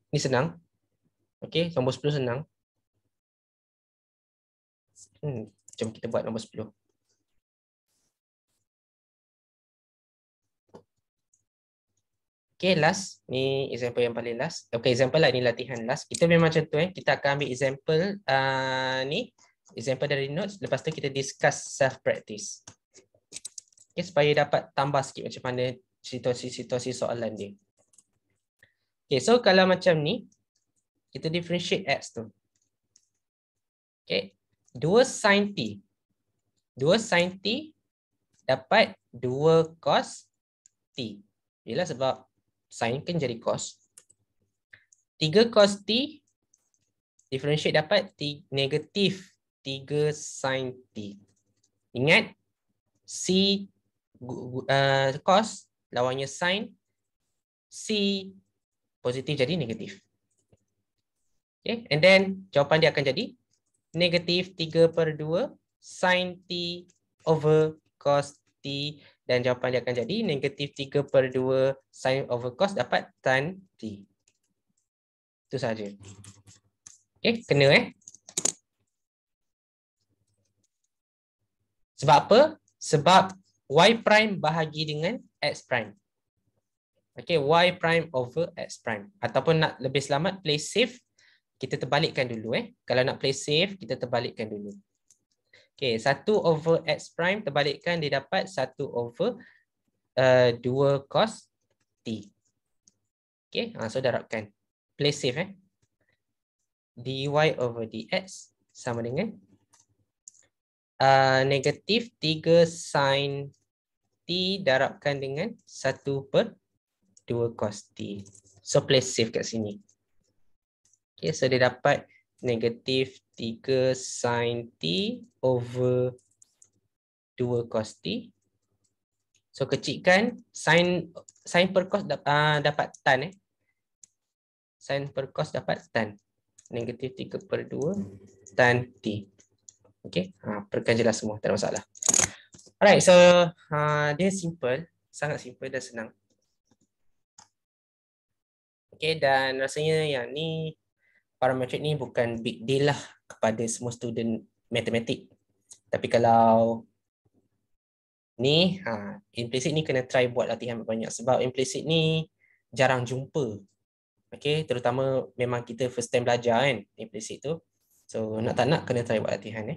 Ni senang. Okey, nombor 10 senang. Jom kita buat nombor 10. Okay, last. Ni example yang paling last. Okay, example lah. Ni latihan last. Kita memang macam tu. Kita akan ambil example ni. Example dari notes. Lepas tu kita discuss self-practice. Okay, supaya dapat tambah sikit macam mana situasi-situasi soalan dia. Okay, so kalau macam ni, kita differentiate X tu. Okay, 2 sin T. 2 sin T dapat 2 cos T. Yelah sebab sin kan jadi cos. 3 cos T differentiate dapat negatif 3 sin T. Ingat C cos lawannya sin, C positif jadi negatif. Okay, and then jawapan dia akan jadi negatif 3/2 sin T over cos T. Dan jawapan dia akan jadi negatif 3/2 sin over cos dapat tan T. Itu saja. Okay, kena Sebab apa? Sebab Y prime bahagi dengan X prime. Okay, Y prime over X prime. Ataupun nak lebih selamat, play safe, kita terbalikkan dulu. Kalau nak play safe, kita terbalikkan dulu. Okay, 1 over X prime terbalikkan, dia dapat 1 over 2 cos T. Okay, so darabkan. Play safe. dy over dx sama dengan negatif 3 sin T darabkan dengan 1/2 cos T. So play safe kat sini. Okay, so dia dapat negatif 3 sin T over 2 cos T. So kecilkan sin per cos dapat tan. Sin per cos dapat tan. Negatif 3/2 tan T. Okay, perkan jelas semua, tak ada masalah. Alright, so dia simple, sangat simple dan senang. Okay, dan rasanya yang ni, parametrik ni bukan big deal lah kepada semua student matematik. Tapi kalau ni, implicit ni kena try buat latihan banyak sebab implicit ni jarang jumpa. Okay, terutama memang kita first time belajar kan, implicit tu. So nak tak nak kena try buat latihan.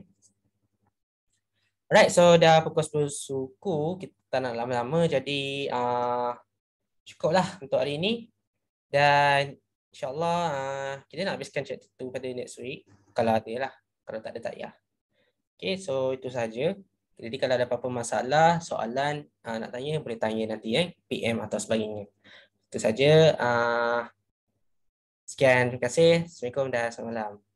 Alright, so dah pukul 10 suku, kita tak nak lama-lama, jadi cukuplah untuk hari ini. Dan insyaAllah kita nak habiskan chapter 2 pada next week. Kalau ada lah, kalau tak ada tak payah. Okay, so itu saja. Jadi kalau ada apa-apa masalah, soalan, nak tanya, boleh tanya nanti PM atau sebagainya. Itu saja. Sekian, terima kasih. Assalamualaikum dan selamat malam.